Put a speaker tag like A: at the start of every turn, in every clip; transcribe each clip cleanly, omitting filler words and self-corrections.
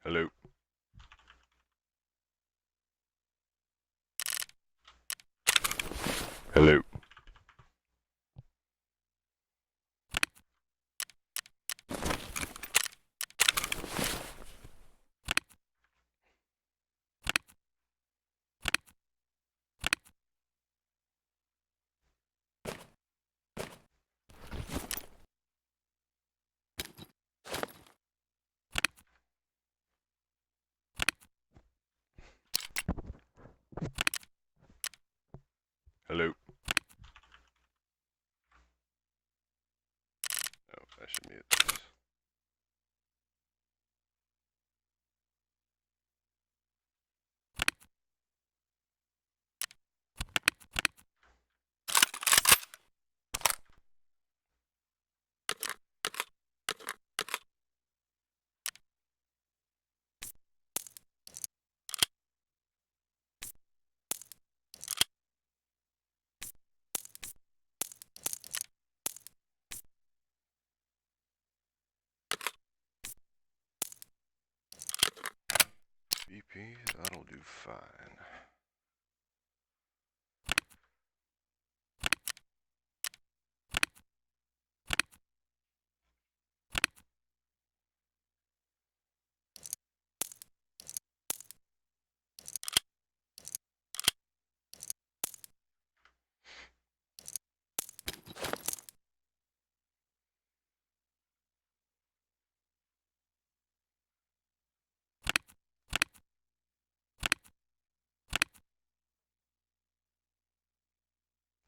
A: Hello. Hello. Hello. Oh, I should mute this. BP, that'll do fine.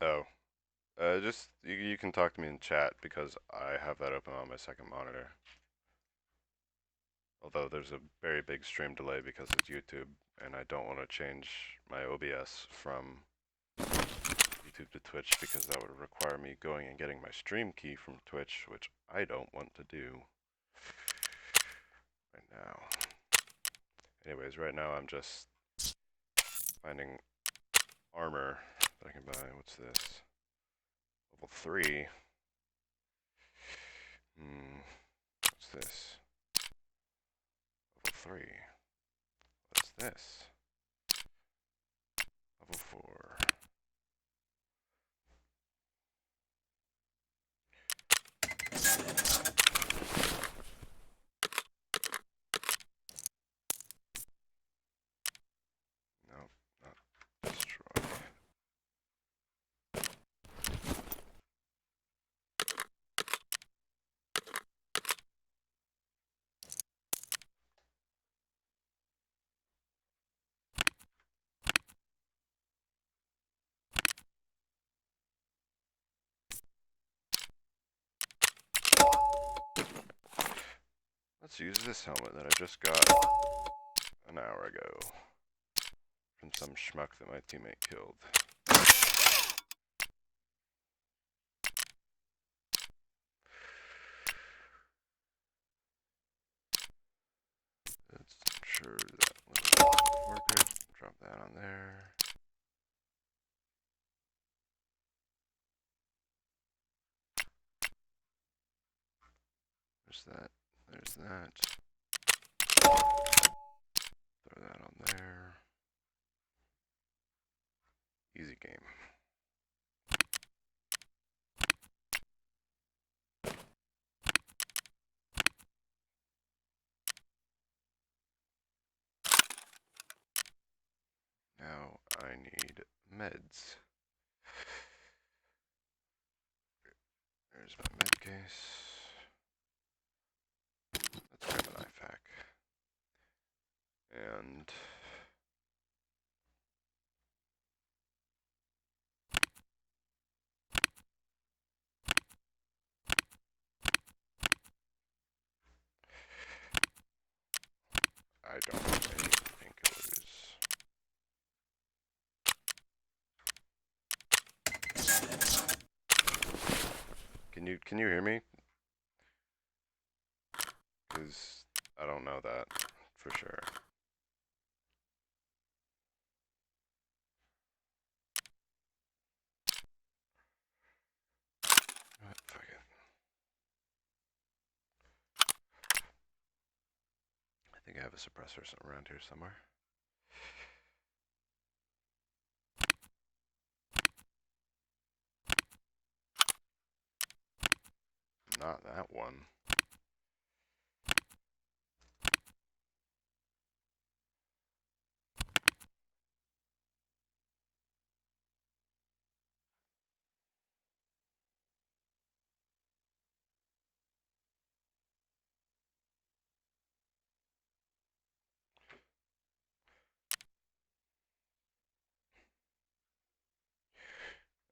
A: Oh, just you can talk to me in chat because I have that open on my second monitor. Although there's a very big stream delay because it's YouTube, and I don't want to change my OBS from YouTube to Twitch because that would require me going and getting my stream key from Twitch, which I don't want to do right now. Anyways, right now I'm just finding armor that I can buy. What's this? Level 3. What's this? Level 3. What's this? Level 4. Nope, not destroy. Let's use this helmet that I just got an hour ago from some schmuck that my teammate killed. Let's ensure that little worker, drop that on there. There's that. There's that. Throw that on there. Easy game. Now I need meds. There's my med case. Let's grab an IFAK. And I don't have any painkillers. Can you hear me? Because I don't know that for sure. Fuck it. think I have a suppressor around here somewhere. Not that one.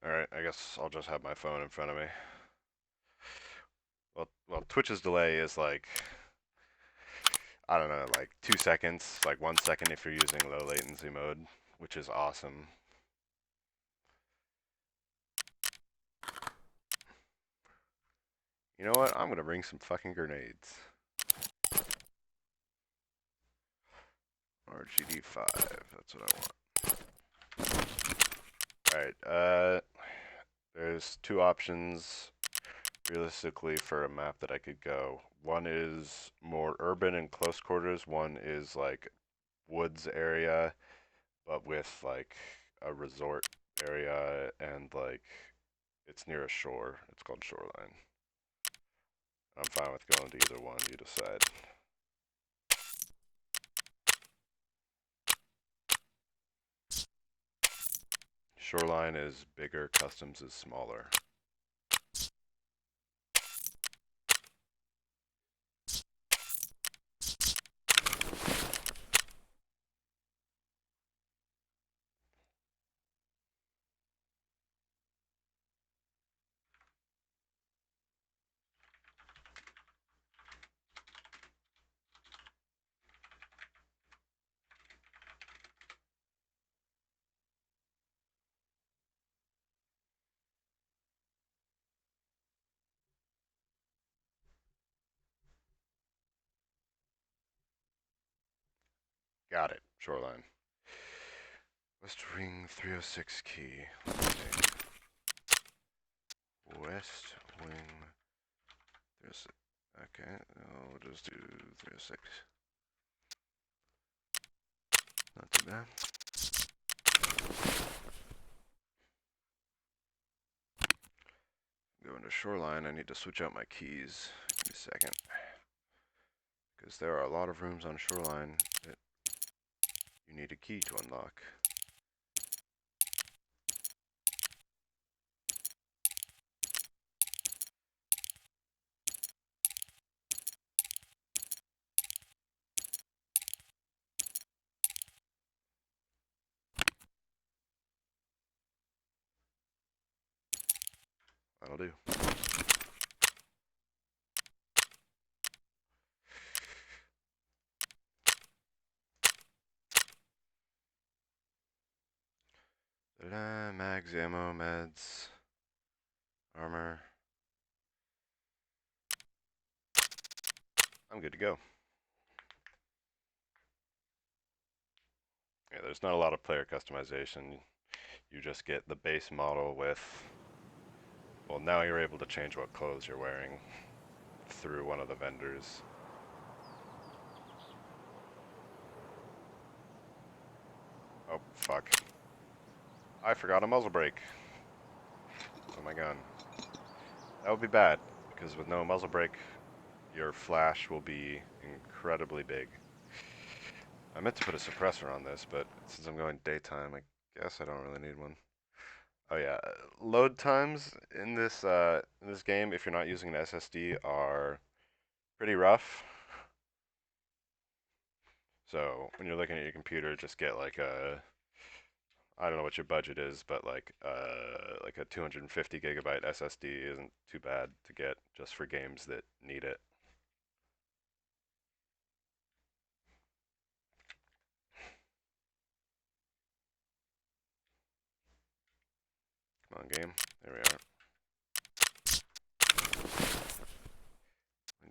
A: Alright, I guess I'll just have my phone in front of me. Well, Twitch's delay is like, I don't know, like 2 seconds, like 1 second if you're using low latency mode, which is awesome. You know what? I'm gonna bring some fucking grenades. RGD5, that's what I want. Alright, there's 2 options realistically for a map that I could go. One is more urban and close quarters, one is like woods area, but with like a resort area and like it's near a shore. It's called Shoreline. I'm fine with going to either one, you decide. Shoreline is bigger, Customs is smaller. Got it, Shoreline. West Wing 306 key. West Wing 306. Okay, we'll just do 306. Not too bad. Going to Shoreline, I need to switch out my keys. Give me a second. Because there are a lot of rooms on Shoreline that you need a key to unlock. That'll do. Mags, ammo, meds, armor. I'm good to go. Yeah, there's not a lot of player customization. You just get the base model with, well, now you're able to change what clothes you're wearing through one of the vendors. Oh, fuck. I forgot a muzzle brake. Oh my god. That would be bad, because with no muzzle brake, your flash will be incredibly big. I meant to put a suppressor on this, but since I'm going daytime, I guess I don't really need one. Oh yeah, load times in this game, if you're not using an SSD, are pretty rough. So when you're looking at your computer, just get like a, I don't know what your budget is, but like a 250 gigabyte SSD isn't too bad to get just for games that need it. Come on, game. There we are.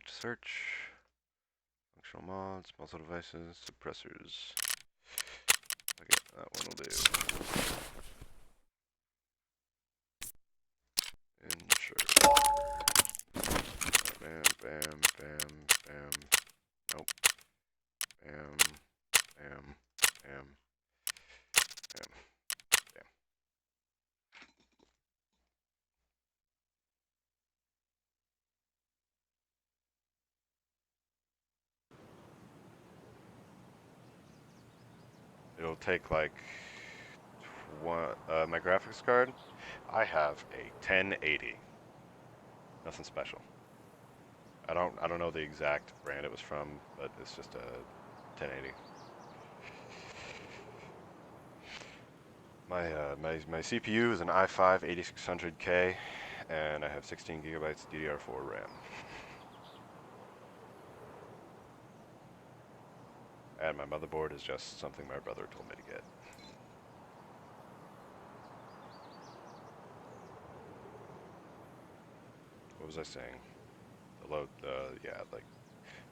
A: Search. Functional mods, muzzle devices, suppressors. Okay, that one will do. Insure. Bam, bam, bam, bam. Nope. Bam, bam, bam, bam, bam. It'll take like my graphics card. I have a 1080. Nothing special. I don't know the exact brand it was from, but it's just a 1080. My CPU is an i5 8600K, and I have 16 gigabytes DDR4 RAM. And my motherboard is just something my brother told me to get. What was I saying? The load, yeah, like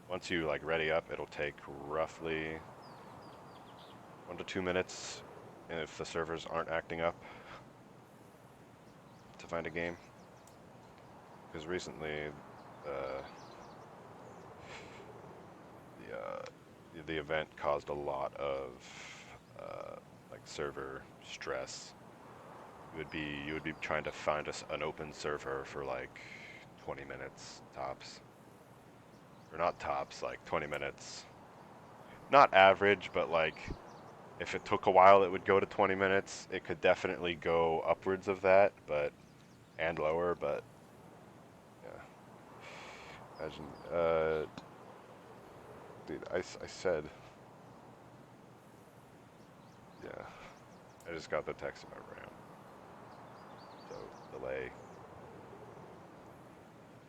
A: once you like ready up, it'll take roughly 1 to 2 minutes if the servers aren't acting up to find a game. Because recently, the event caused a lot of like server stress. You would be trying to find an open server for like 20 minutes tops, or not tops, like 20 minutes. Not average, but like if it took a while, it would go to 20 minutes. It could definitely go upwards of that, and lower, but yeah. Imagine, dude, I said, yeah. I just got the text about RAM. So, delay.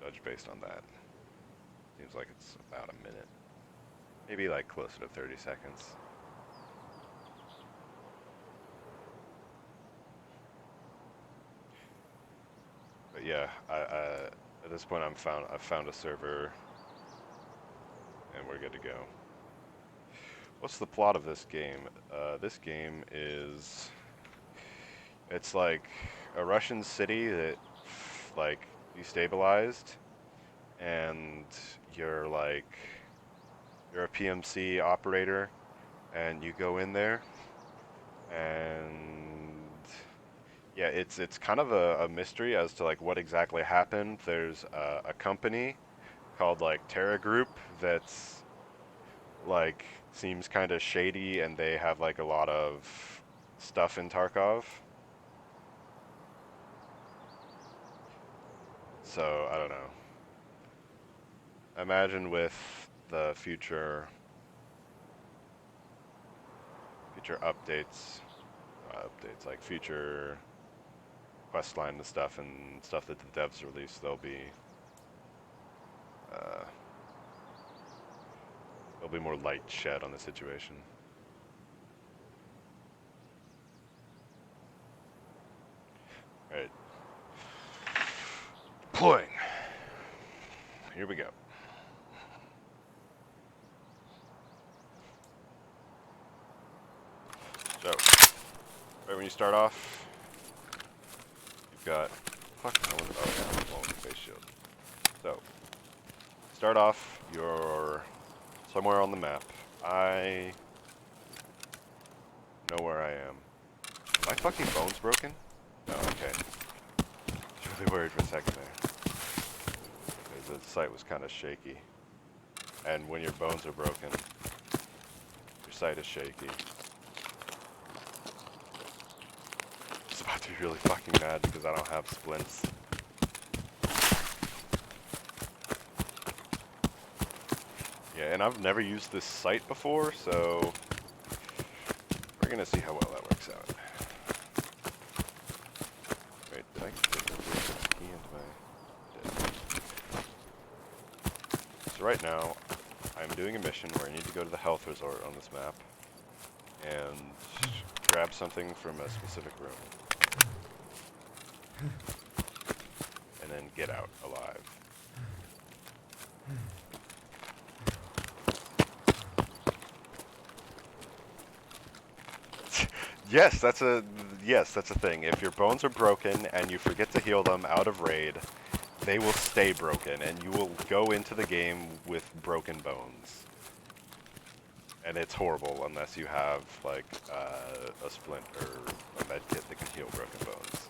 A: Judge based on that. Seems like it's about a minute. Maybe like closer to 30 seconds. But yeah, at this point I've found a server, and we're good to go. What's the plot of this game? This game is, it's like a Russian city that like destabilized, and you're a PMC operator, and you go in there, and yeah, it's kind of a mystery as to like what exactly happened. There's a company called like Terra Group that's like seems kind of shady, and they have like a lot of stuff in Tarkov. So I don't know. Imagine with the future updates, like future questline and stuff that the devs release, uh, there'll be more light shed on the situation. All right. Deploying. Here we go. So, right when you start off, you've got, face shield. So, start off, you're somewhere on the map. I know where I am. Are my fucking bones broken? No, okay. I was really worried for a second there. Because the sight was kind of shaky. And when your bones are broken, your sight is shaky. It's about to be really fucking mad because I don't have splints. Yeah, and I've never used this sight before, so we're gonna see how well that works out. Wait, did I get the key into my... So right now, I'm doing a mission where I need to go to the health resort on this map and grab something from a specific room. And then get out alive. Yes, that's a thing. If your bones are broken and you forget to heal them out of raid, they will stay broken, and you will go into the game with broken bones. And it's horrible unless you have like a splint or a med kit that can heal broken bones.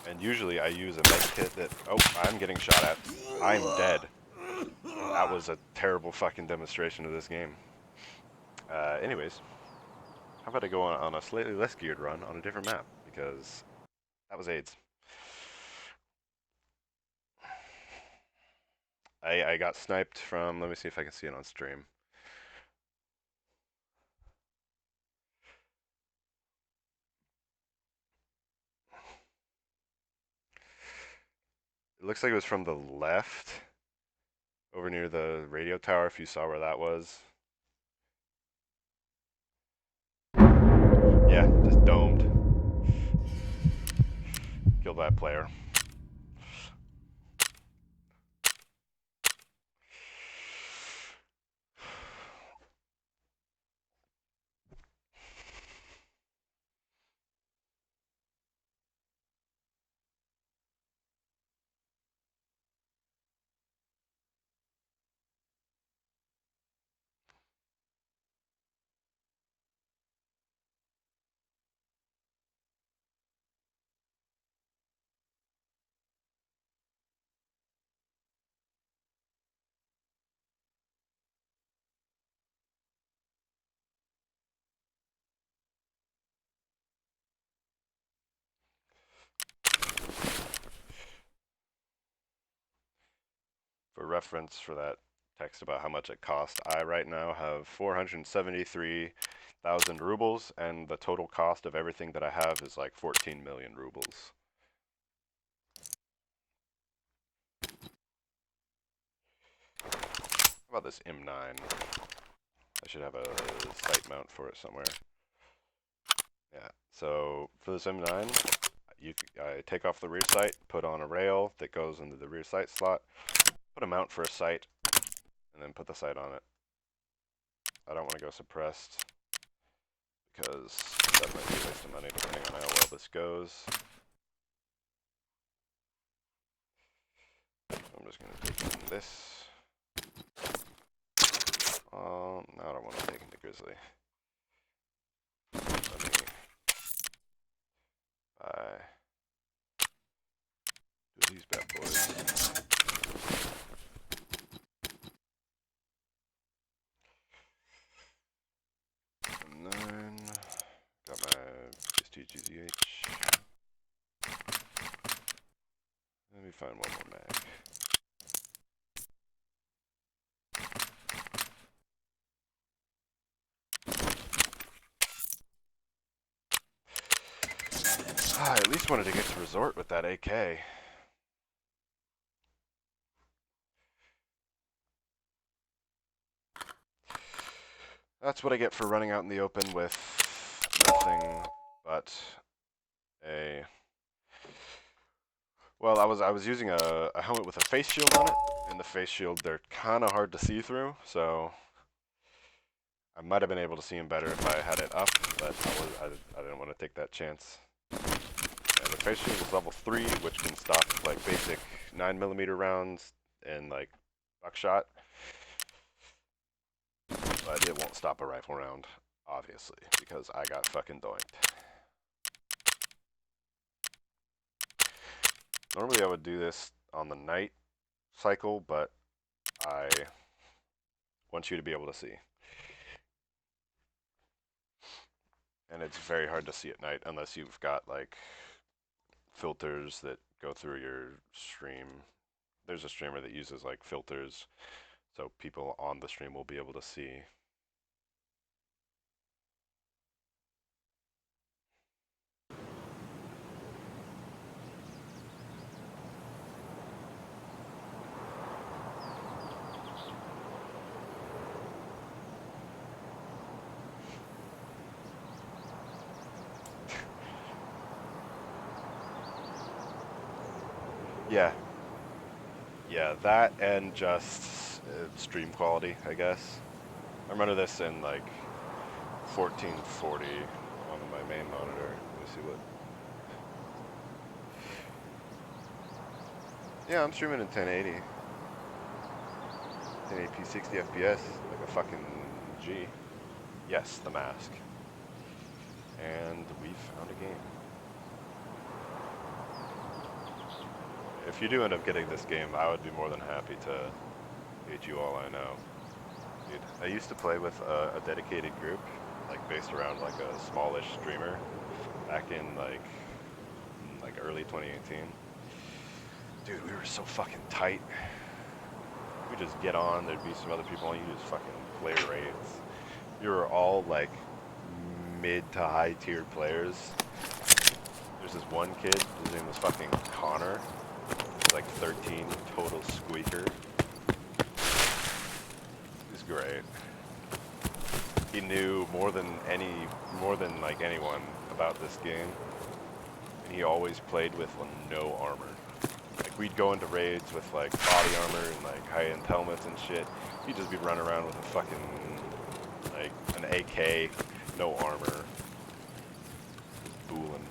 A: And usually I use a med kit that, oh, I'm getting shot at. I'm dead. That was a terrible fucking demonstration of this game. Anyways, how about I go on a slightly less geared run on a different map, because that was AIDS. I got sniped from, let me see if I can see it on stream. It looks like it was from the left, over near the radio tower, if you saw where that was. Yeah, just domed. Killed that player. For reference for that text about how much it cost, I right now have 473,000 rubles, and the total cost of everything that I have is like 14 million rubles. How about this M9? I should have a sight mount for it somewhere. Yeah, so for this M9, I take off the rear sight, put on a rail that goes into the rear sight slot, put a mount for a sight, and then put the sight on it. I don't want to go suppressed, because that might be a waste of money depending on how well this goes. I'm just going to take in this. No, I don't want to take in the Grizzly. Let me buy these bad boys. M9. Got my STGZH. Let me find one more mag. I at least wanted to get to resort with that AK. That's what I get for running out in the open with nothing but a... Well, I was using a helmet with a face shield on it, and the face shield, they're kind of hard to see through, so I might have been able to see him better if I had it up, but I didn't want to take that chance. And the face shield is level 3, which can stop like basic 9mm rounds and like buckshot, but it won't stop a rifle round, obviously, because I got fucking doinked. Normally I would do this on the night cycle, but I want you to be able to see. And it's very hard to see at night unless you've got like filters that go through your stream. There's a streamer that uses like filters, so people on the stream will be able to see. Yeah. Yeah, that and just stream quality, I guess. I'm running this in like 1440 on my main monitor. Let me see what. Yeah, I'm streaming in 1080. 1080p 60 FPS, like a fucking G. Yes, the mask. And we found a game. If you do end up getting this game, I would be more than happy to teach you all I know. Dude, I used to play with a dedicated group, like based around like a smallish streamer, back in like early 2018. Dude, we were so fucking tight. We just get on, there'd be some other people, and you just fucking play raids. We were all like mid to high tiered players. There's this one kid, his name was fucking Connor. He's like 13, total squeaker. He's great. He knew more than like anyone about this game. And he always played with no armor. Like we'd go into raids with like body armor and like high-end helmets and shit. He'd just be running around with a fucking like an AK, no armor, just booling.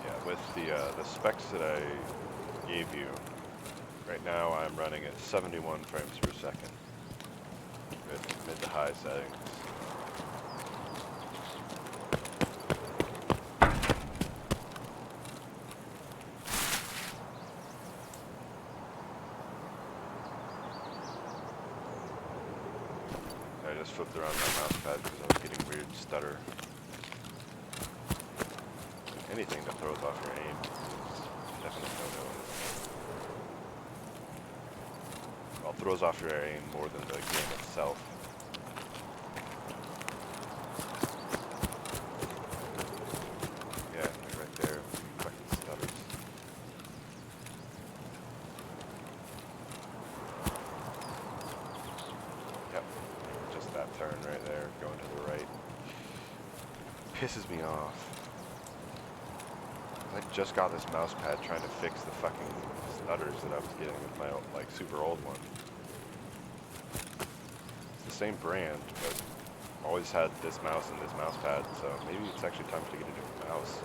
A: Yeah, with the specs that I gave you, right now I'm running at 71 frames per second with mid to high settings. I just flipped around my mouse pad because I was getting weird stutter. Anything that throws off your aim is definitely no-no. Well, throws off your aim more than the game itself. Yeah, right there, fucking stutters. Yep, just that turn right there, going to the right. Pisses me off. I just got this mouse pad trying to fix the fucking stutters that I was getting with my like super old one. It's the same brand, but always had this mouse and this mouse pad, so maybe it's actually time to get a different mouse.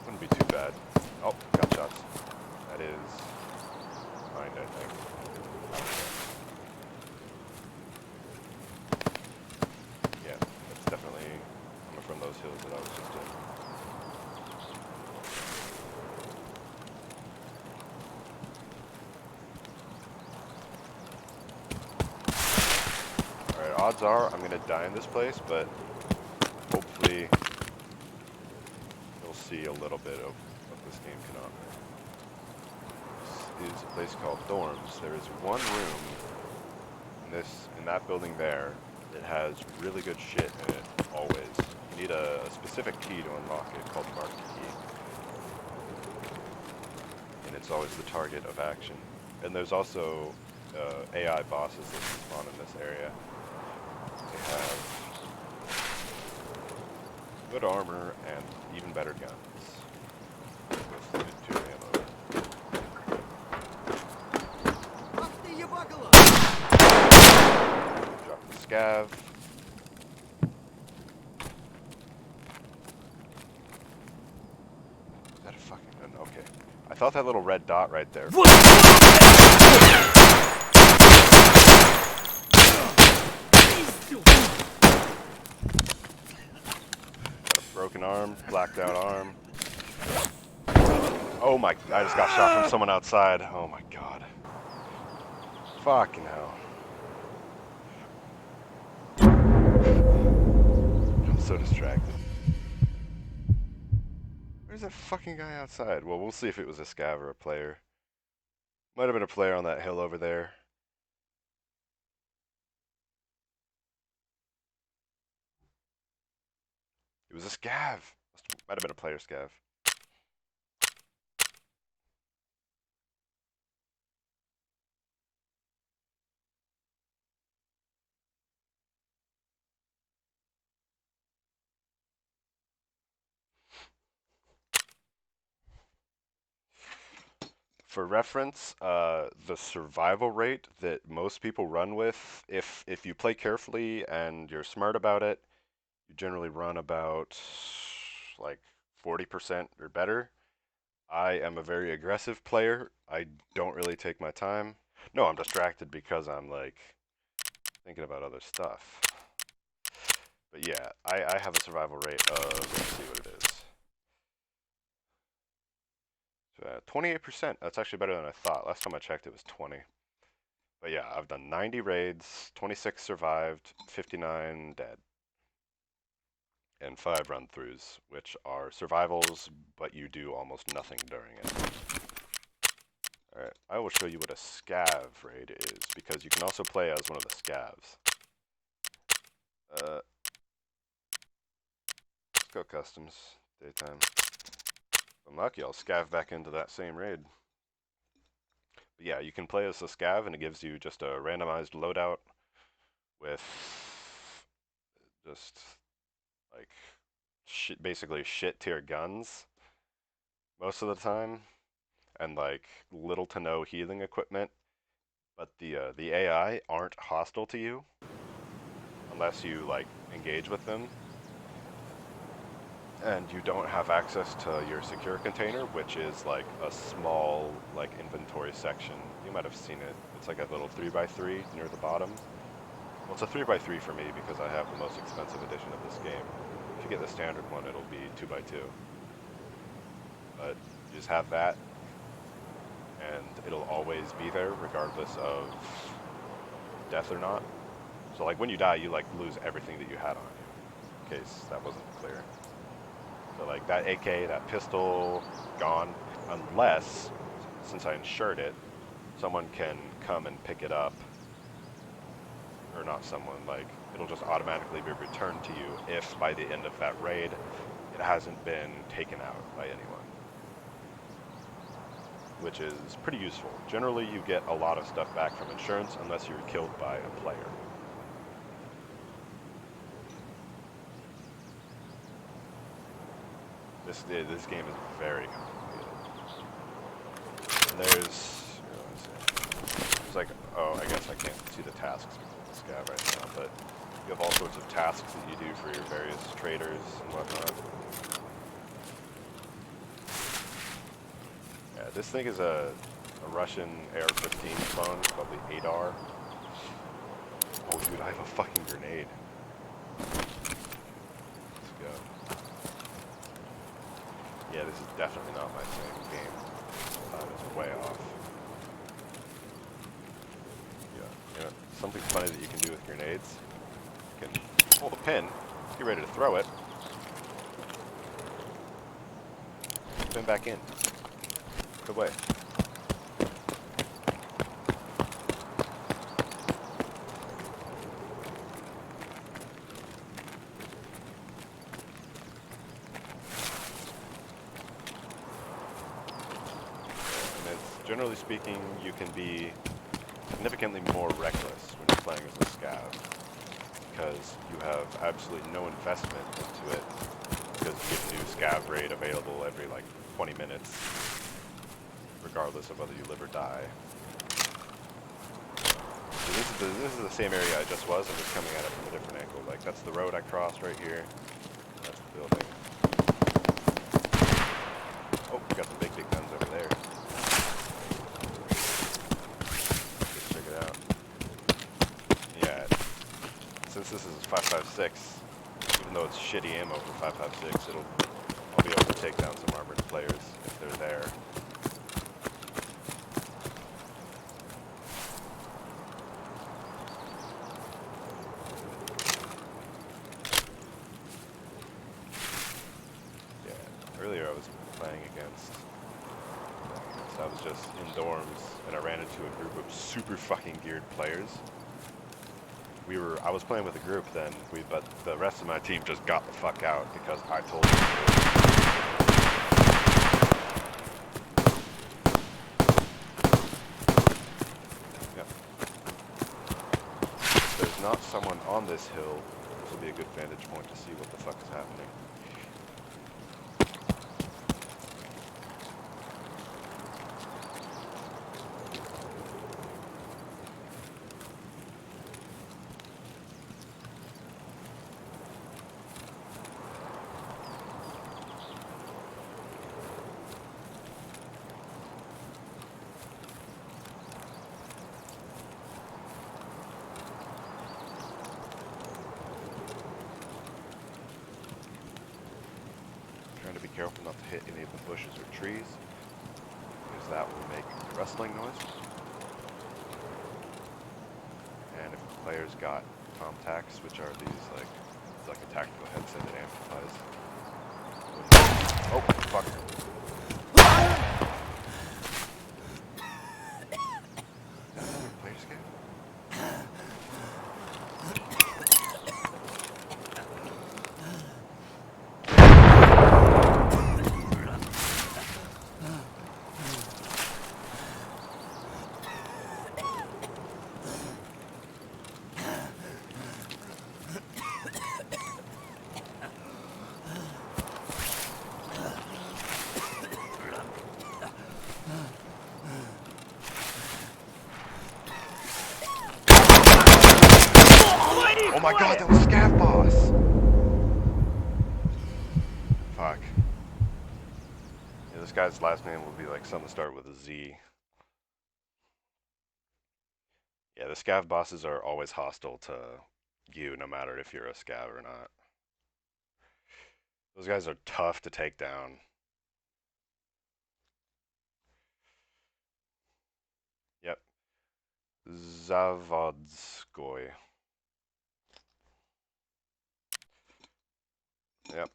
A: Wouldn't be too bad. Oh, got shots. That is mine, I think. Yeah, that's definitely coming from those hills that I was just in. Alright, odds are I'm gonna die in this place, but hopefully you'll see a little bit of what this game can offer. This is a place called Dorms. There is one room in that building there that has really good shit in it, always. You need a specific key to unlock it called Marked Key. And it's always the target of action. And there's also AI bosses that spawn in this area. They have good armor and even better guns with good tube ammo. Drop the scav. Is that a fucking gun? Okay. I thought that little red dot right there. Got a broken arm, blacked out arm. Oh my, I just got shot from someone outside. Oh my god. Fucking hell. I'm so distracted. Where's that fucking guy outside? Well, we'll see if it was a scav or a player. Might have been a player on that hill over there. It was a scav. Might have been a player scav. For reference, the survival rate that most people run with, if you play carefully and you're smart about it, you generally run about like 40% or better. I am a very aggressive player. I don't really take my time. No, I'm distracted because I'm like thinking about other stuff. But yeah, I have a survival rate of, let's see what it is. 28%. That's actually better than I thought. Last time I checked, it was 20. But yeah, I've done 90 raids, 26 survived, 59 dead, and 5 run-throughs, which are survivals, but you do almost nothing during it. Alright, I will show you what a scav raid is, because you can also play as one of the scavs. Let's go customs, daytime. If I'm lucky, I'll scav back into that same raid. But yeah, you can play as a scav, and it gives you just a randomized loadout with just like basically shit tier guns most of the time, and like little to no healing equipment. But the AI aren't hostile to you unless you like engage with them, and you don't have access to your secure container, which is like a small like inventory section. You might have seen it. It's like a little 3x3 near the bottom. Well, it's a 3x3 for me because I have the most expensive edition of this game. If you get the standard one, it'll be 2x2. But you just have that, and it'll always be there regardless of death or not. So like when you die, you like lose everything that you had on you, in case that wasn't clear. So like that AK, that pistol, gone, unless, since I insured it, someone can come and pick it up, or not someone, like it'll just automatically be returned to you if by the end of that raid it hasn't been taken out by anyone, which is pretty useful. Generally you get a lot of stuff back from insurance unless you're killed by a player. This game is very complicated. And there's like, oh, I guess I can't see the tasks because of the scav right now, but you have all sorts of tasks that you do for your various traders and whatnot. Yeah, this thing is a Russian AR-15 clone, it's called the 8R. Oh dude, I have a fucking grenade. Let's go. Yeah, this is definitely not my same game. It's way off. Yeah, you know, something funny that you can do with grenades. You can pull the pin, get ready to throw it, spin back in. Good way. Generally speaking, you can be significantly more reckless when you're playing as a scav, because you have absolutely no investment into it, because you get a new scav raid available every like 20 minutes, regardless of whether you live or die. So this is the same area I just was, I'm just coming at it from a different angle. Like, that's the road I crossed right here, that's the building. Oh, we got some big guns over there. Since this is 5.56, even though it's shitty ammo for 5.56, I'll be able to take down some armored players if they're there. Yeah, earlier I was playing against, I was just in dorms and I ran into a group of super fucking geared players. I was playing with a group then, but the rest of my team just got the fuck out because I told them to. Yep. If there's not someone on this hill, this will be a good vantage point to see what the fuck is happening. hit any of the bushes or trees, because that will make a rustling noise. And if the player's got contacts, which are these like, it's like a tactical headset that amplifies. Oh, fuck. Player scan? Oh my god, that was Scav Boss! Fuck. Yeah, this guy's last name will be like something to start with a Z. Yeah, the Scav bosses are always hostile to you, no matter if you're a Scav or not. Those guys are tough to take down. Yep. Zavodskoy. Yep.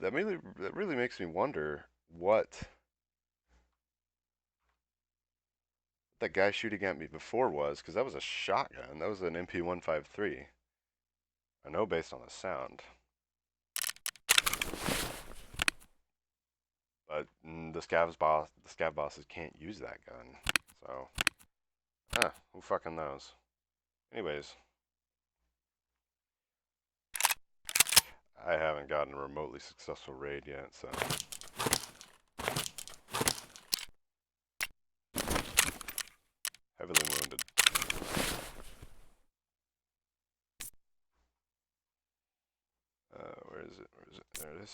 A: That really makes me wonder what that guy shooting at me before was, because that was a shotgun. That was an MP153. I know based on the sound. But the Scav bosses can't use that gun. So, who fucking knows? Anyways, I haven't gotten a remotely successful raid yet, so. Heavily wounded. Where is it? Where is it? There it is.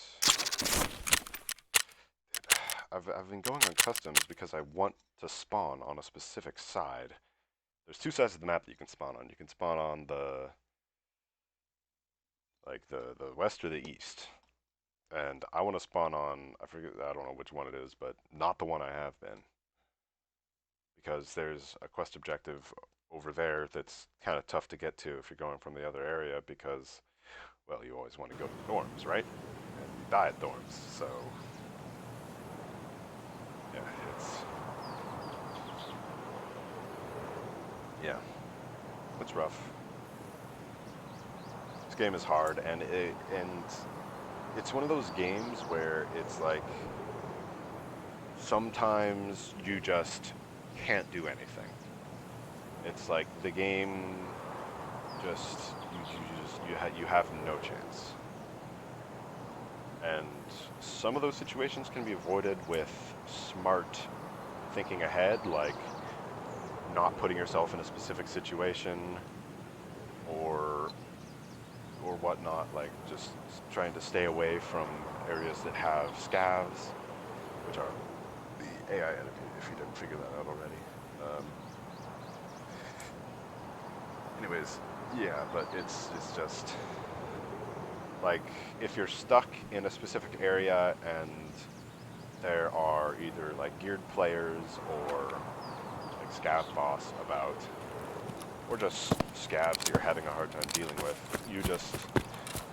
A: I've been going on customs because I want to spawn on a specific side. There's two sides of the map that you can spawn on. You can spawn on the west or the east. And I want to spawn on, I don't know which one it is, but not the one I have been. Because there's a quest objective over there that's kind of tough to get to if you're going from the other area because, well, you always want to go to the dorms, right? And you die at dorms, so yeah, it's rough. This game is hard, and it's one of those games where it's like sometimes you just can't do anything. It's like the game just you have no chance. And some of those situations can be avoided with smart thinking ahead, like not putting yourself in a specific situation or whatnot, like just trying to stay away from areas that have scavs, which are the AI enemy, if you didn't figure that out already. Anyways, yeah, but it's just like if you're stuck in a specific area and there are either like geared players or like scav boss about, or just scavs you're having a hard time dealing with,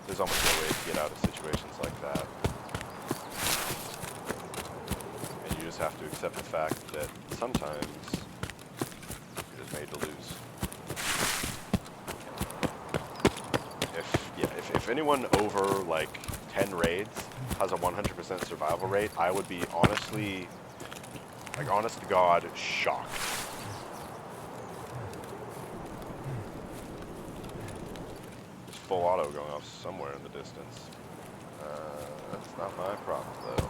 A: there's almost no way to get out of situations like that. And you just have to accept the fact that sometimes you're just made to lose. If anyone over like 10 raids has a 100% survival rate, I would be honestly, like honest to God, shocked. There's full auto going off somewhere in the distance. That's not my problem though.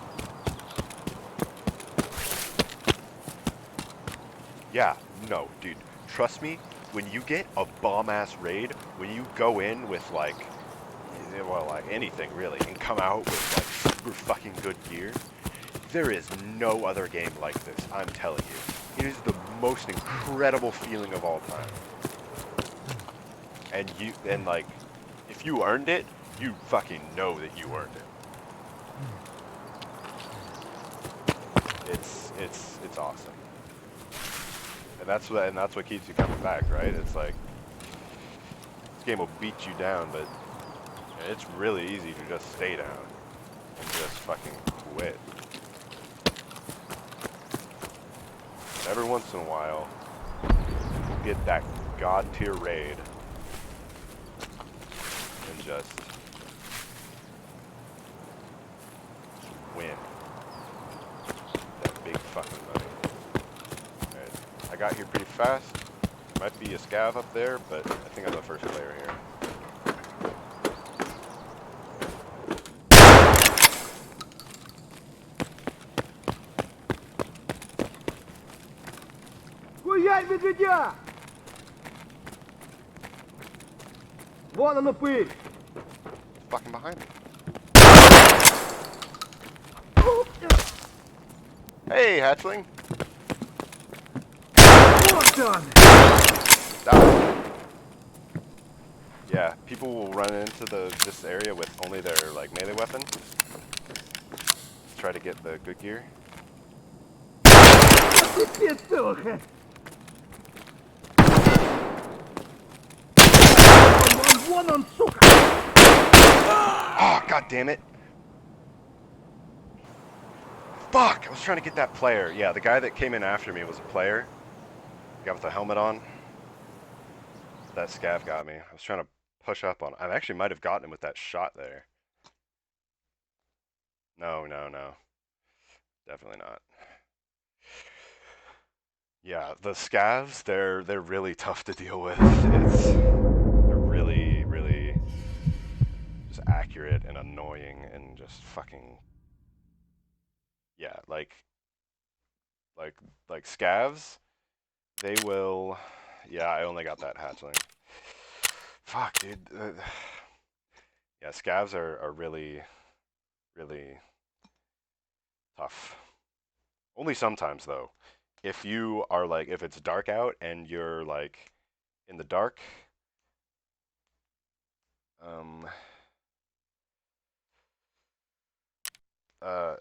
A: Yeah, no, dude, trust me, when you get a bomb-ass raid, when you go in with like, well, like anything really, and come out with like super fucking good gear, There is no other game like this, I'm telling you. It is the most incredible feeling of all time. And like, if you earned it, you fucking know that you earned it. It's awesome. And that's what keeps you coming back, right? It's like, this game will beat you down, but it's really easy to just stay down and just fucking quit. Every once in a while, we'll get that god tier raid and just win that big fucking money. Alright, I got here pretty fast. Might be a scav up there, but I think I'm the first player here.
B: Хуяй медведя! Вон он упырь!
A: Fucking behind me. Hey, hatchling!
B: Вот он!
A: Stop. Yeah, people will run into this area with only their like melee weapon. Try to get the good gear.
B: Вон он, сука!
A: Oh, god damn it! Fuck! I was trying to get that player. Yeah, the guy that came in after me was a player. The guy with the helmet on. That scav got me. I was trying to push up on him. I actually might have gotten him with that shot there. No. Definitely not. Yeah, the scavs, they're really tough to deal with. They're really just accurate and annoying and just fucking, yeah, like scavs, they will. Yeah, I only got that hatchling. Fuck, dude. Yeah, scavs are really tough. Only sometimes though. If you are like, if it's dark out and you're like in the dark,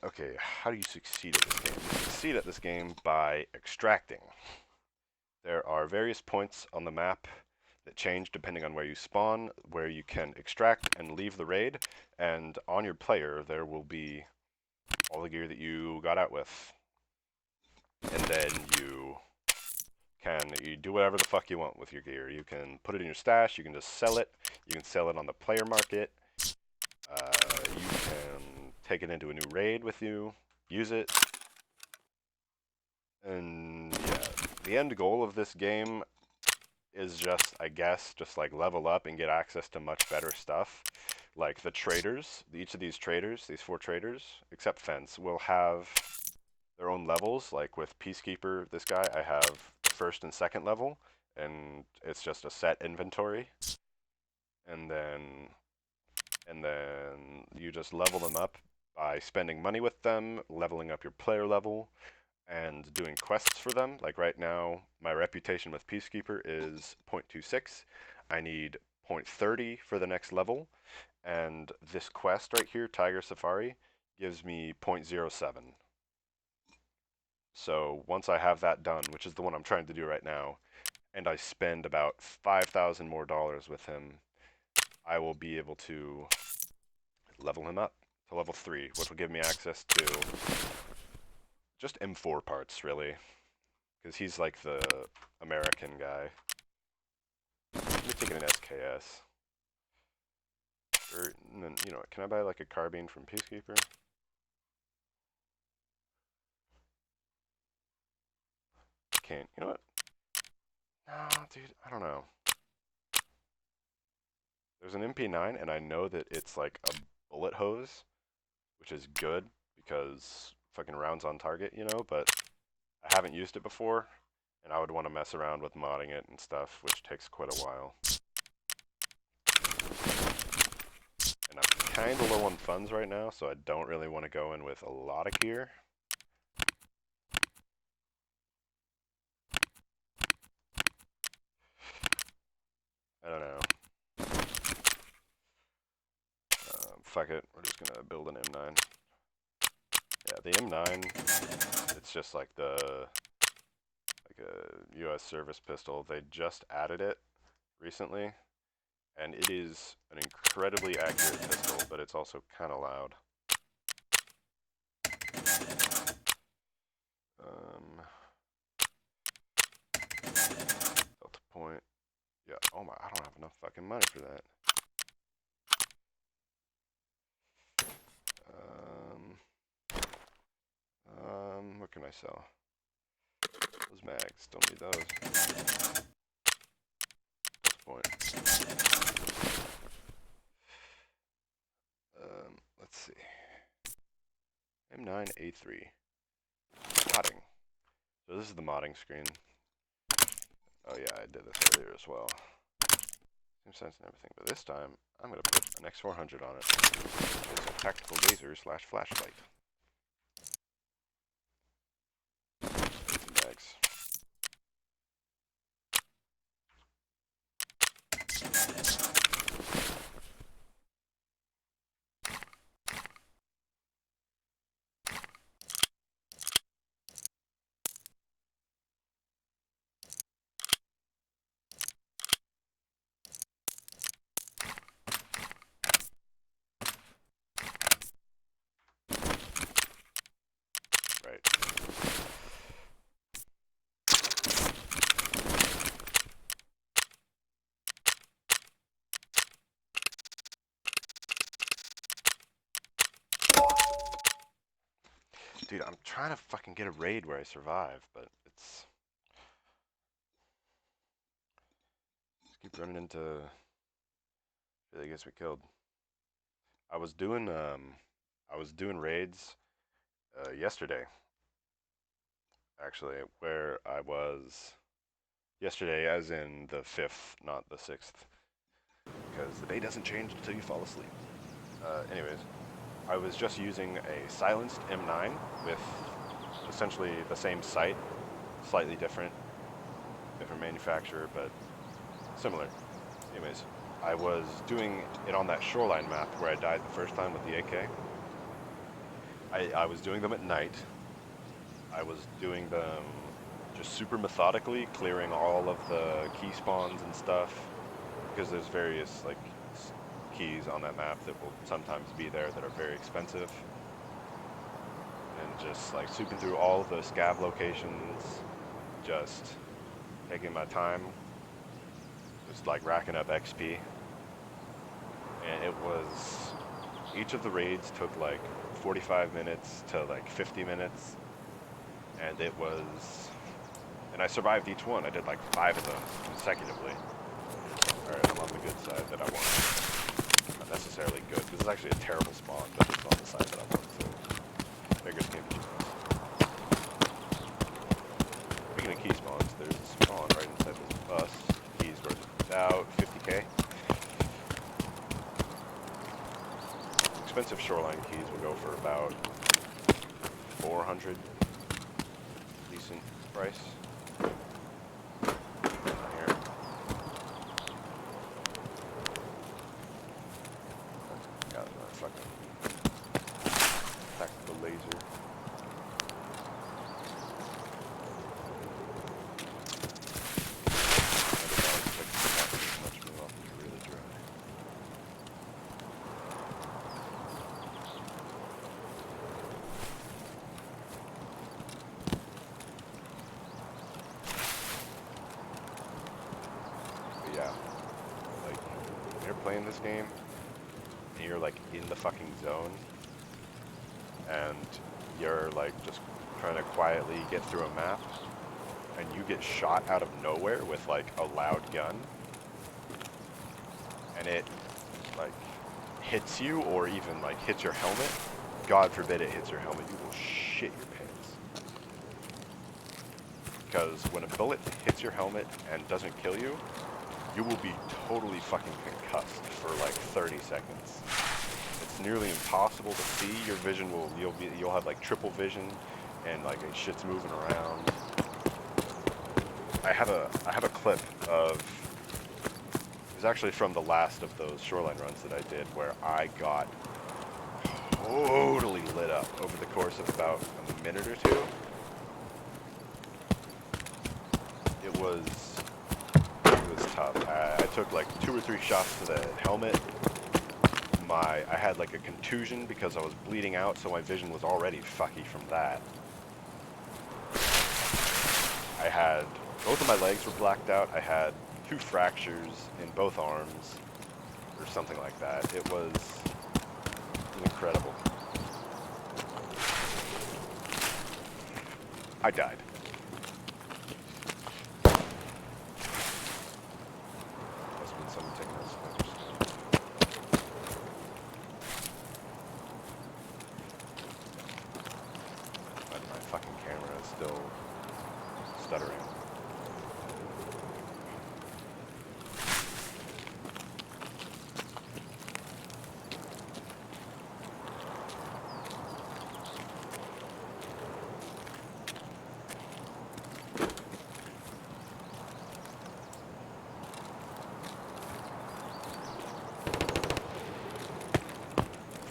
A: okay, how do you succeed at this game? You succeed at this game by extracting. There are various points on the map that change depending on where you spawn, where you can extract and leave the raid, and on your player there will be all the gear that you got out with. And then you do whatever the fuck you want with your gear. You can put it in your stash, you can just sell it, you can sell it on the player market, you can take it into a new raid with you, use it, and yeah, the end goal of this game is just, I guess, just like level up and get access to much better stuff. Like the traders, each of these traders, these 4 traders, except Fence, will have their own levels. Like with Peacekeeper, this guy, I have the 1st and 2nd level, and it's just a set inventory. And then you just level them up by spending money with them, leveling up your player level, and doing quests for them. Like right now, my reputation with Peacekeeper is 0.26. I need 0.30 for the next level, and this quest right here, Tiger Safari, gives me 0.07. So once I have that done, which is the one I'm trying to do right now, and I spend about $5,000 more with him, I will be able to level him up to level 3, which will give me access to just M4 parts, really, because he's like the American guy. Let me take an SKS. Or, and then, you know, can I buy like a carbine from Peacekeeper? Can't. You know what? No, dude, I don't know. There's an MP9, and I know that it's like a bullet hose, which is good because fucking rounds on target, you know, but I haven't used it before, and I would want to mess around with modding it and stuff, which takes quite a while. And I'm kind of low on funds right now, so I don't really want to go in with a lot of gear. don't know. Fuck it, we're just gonna build an M9. Yeah, the M9, it's just like a US service pistol. They just added it recently, and it is an incredibly accurate pistol, but it's also kind of loud. Delta point. Yeah, oh my, I don't have enough fucking money for that. What can I sell? Those mags, don't need those. Delta point. Let's see. M9A3. Modding. So this is the modding screen. Oh yeah, I did this earlier as well. Same sense and everything, but this time I'm gonna put an X400 on it. It's a tactical laser / flashlight. Mags. Right. Dude, I'm trying to fucking get a raid where I survive, but it's... Just keep running into... Really gets me killed. I was doing raids yesterday, actually, where I was... Yesterday, as in the 5th, not the 6th. Because the day doesn't change until you fall asleep. Anyways, I was just using a silenced M9 with essentially the same sight, slightly different manufacturer, but similar. Anyways, I was doing it on that shoreline map where I died the first time with the AK. I was doing them at night. I was doing them just super methodically, clearing all of the key spawns and stuff, because there's various like keys on that map that will sometimes be there that are very expensive. And just like sweeping through all of the scav locations, just taking my time, just like racking up XP. And it was, each of the raids took like 45 minutes to like 50 minutes. And it was, and I survived each one. I did like 5 of them consecutively. Alright, I'm on the good side that I want. Not necessarily good, because it's actually a terrible spawn, but it's on the side that I want, so figures can't be choosers. Speaking of key spawns, there's a spawn right inside this bus. Keys worth about 50k. Expensive shoreline keys will go for about 400. Decent price. Here. Got a fucking tactical laser. Yeah, like, when you're playing this game, and you're, like, in the fucking zone, and you're, like, just trying to quietly get through a map, and you get shot out of nowhere with, like, a loud gun, and it, like, hits you, or even, like, hits your helmet, God forbid it hits your helmet, you will shit your pants. Because when a bullet hits your helmet and doesn't kill you, you will be totally fucking concussed for like 30 seconds. It's nearly impossible to see. Your vision you'll have like triple vision, and like shit's moving around. I have a clip of is actually from the last of those shoreline runs that I did, where I got totally lit up over the course of about a minute or two. It was tough. I took like 2 or 3 shots to the helmet. I had like a contusion because I was bleeding out, so my vision was already fucky from that. I had, both of my legs were blacked out. I had 2 fractures in both arms, or something like that. It was incredible. I died. Must have been someone taking those snipers. But my fucking camera is still stuttering.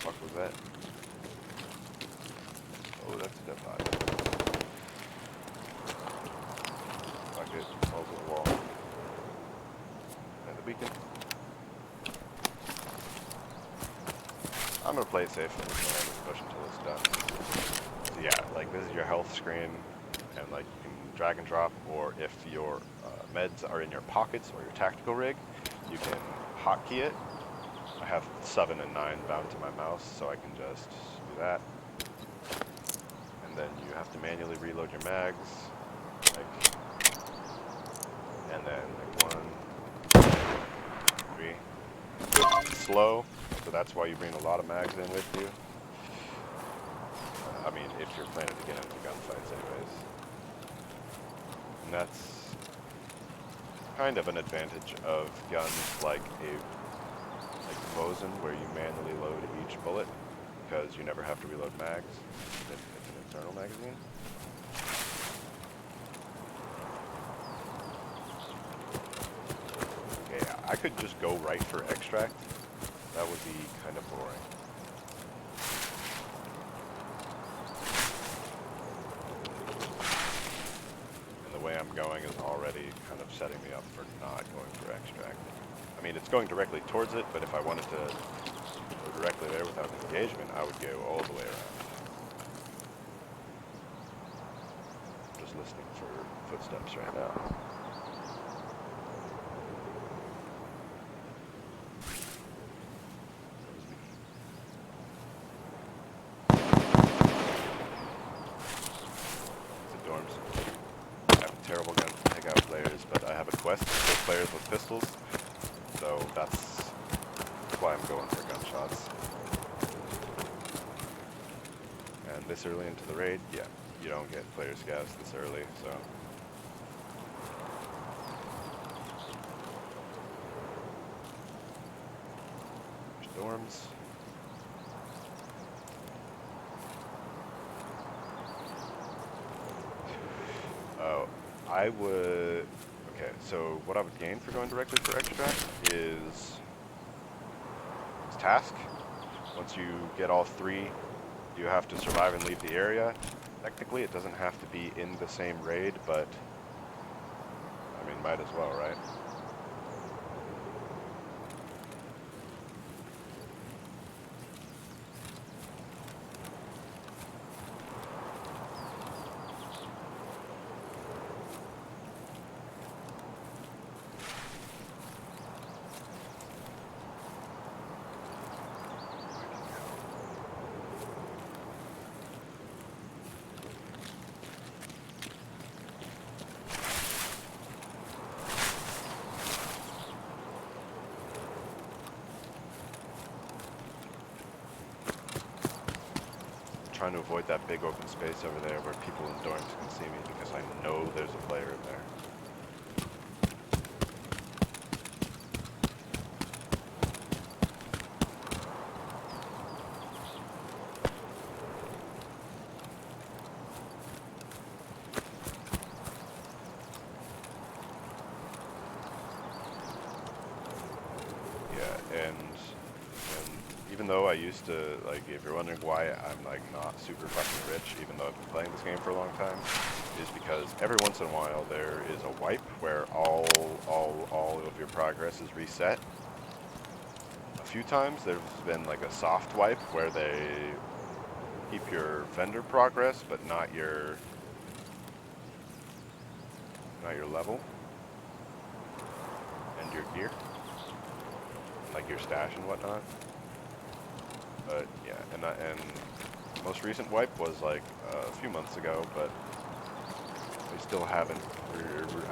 A: What was that? Oh, that's a dead body. Fuck it, falls to the wall. And the beacon. I'm gonna play it safe and just land this push until it's done. So yeah, like this is your health screen, and like you can drag and drop, or if your meds are in your pockets or your tactical rig, you can hotkey it. I have 7 and 9 bound to my mouse, so I can just do that. And then you have to manually reload your mags, like, and then like 1, 3. Slow, so that's why you bring a lot of mags in with you. I mean, if you're planning to get into gunfights anyways. And that's kind of an advantage of guns like Mosin, where you manually load each bullet, because you never have to reload mags. It's an internal magazine. Okay, I could just go right for extract. That would be kind of boring. And the way I'm going is already kind of setting me up for not going for extract. I mean, it's going directly towards it, but if I wanted to go directly there without engagement, I would go all the way around. I'm just listening for footsteps right now. The dorms. I have a terrible gun to take out players, but I have a quest to kill players with pistols. So that's why I'm going for gunshots. And this early into the raid, yeah, you don't get player scouts this early, so. There's dorms. Oh, I would. Okay, so what I would gain for going directly for extract is task. Once you get all 3, you have to survive and leave the area. Technically, it doesn't have to be in the same raid, but I mean, might as well, right? Trying to avoid that big open space over there where people in dorms can see me, because I know there's a player in there. though I used to, like, if you're wondering why I'm, like, not super fucking rich, even though I've been playing this game for a long time, is because every once in a while there is a wipe where all of your progress is reset. A few times there's been, like, a soft wipe where they keep your vendor progress, but not your level and your gear, like your stash and whatnot. But yeah, and the most recent wipe was like a few months ago, but I still haven't.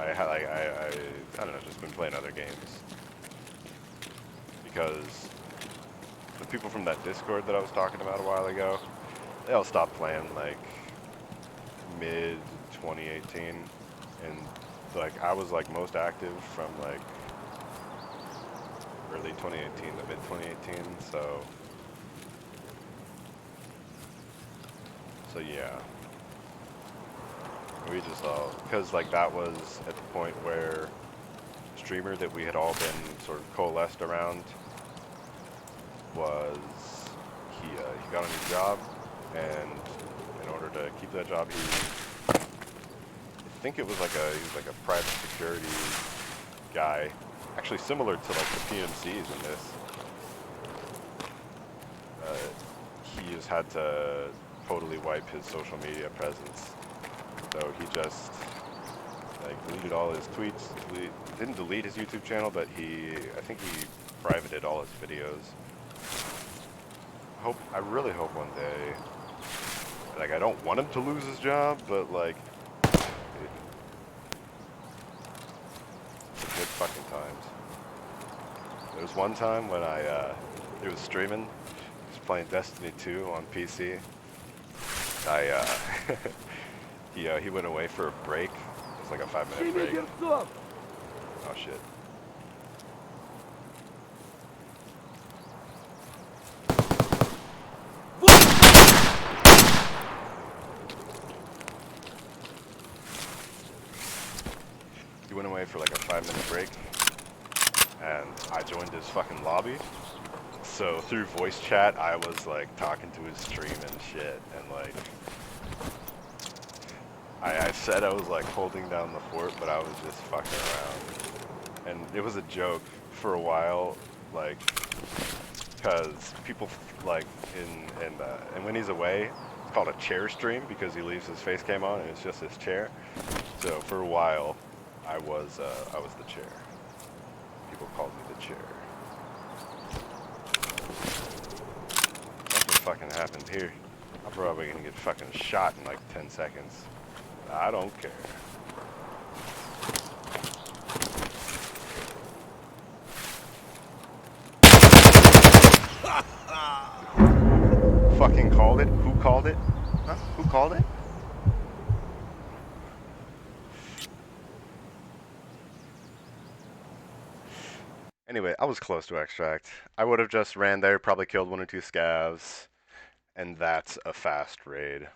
A: I don't know, just been playing other games because the people from that Discord that I was talking about a while ago, they all stopped playing like mid 2018, and like I was like most active from like early 2018 to mid 2018, so yeah. We just all, because like that was at the point where streamer that we had all been sort of coalesced around was he got a new job, and in order to keep that job, I think it was like he was like a private security guy, actually similar to like the PMCs in this. He just had to totally wipe his social media presence, so he just like deleted all his tweets, didn't delete his YouTube channel, but I think he privated all his videos. I really hope one day, like I don't want him to lose his job, but like, it's good fucking times. There was one time when he was streaming, he was playing Destiny 2 on PC. He went away for a break. It was like a 5-minute break. Oh shit. He went away for like a 5-minute break, and I joined his fucking lobby. So through voice chat, I was like talking to his stream and shit, and like I said I was like holding down the fort, but I was just fucking around, and it was a joke for a while, like, cause people like and when he's away, it's called a chair stream because he leaves his face cam on and it's just his chair. So for a while, I was the chair. People called me the chair. Nothing fucking happened here. I'm probably gonna get fucking shot in like 10 seconds. I don't care. Fucking called it? Who called it? Huh? Who called it? Anyway, I was close to extract. I would have just ran there, probably killed 1 or 2 scavs, and that's a fast raid.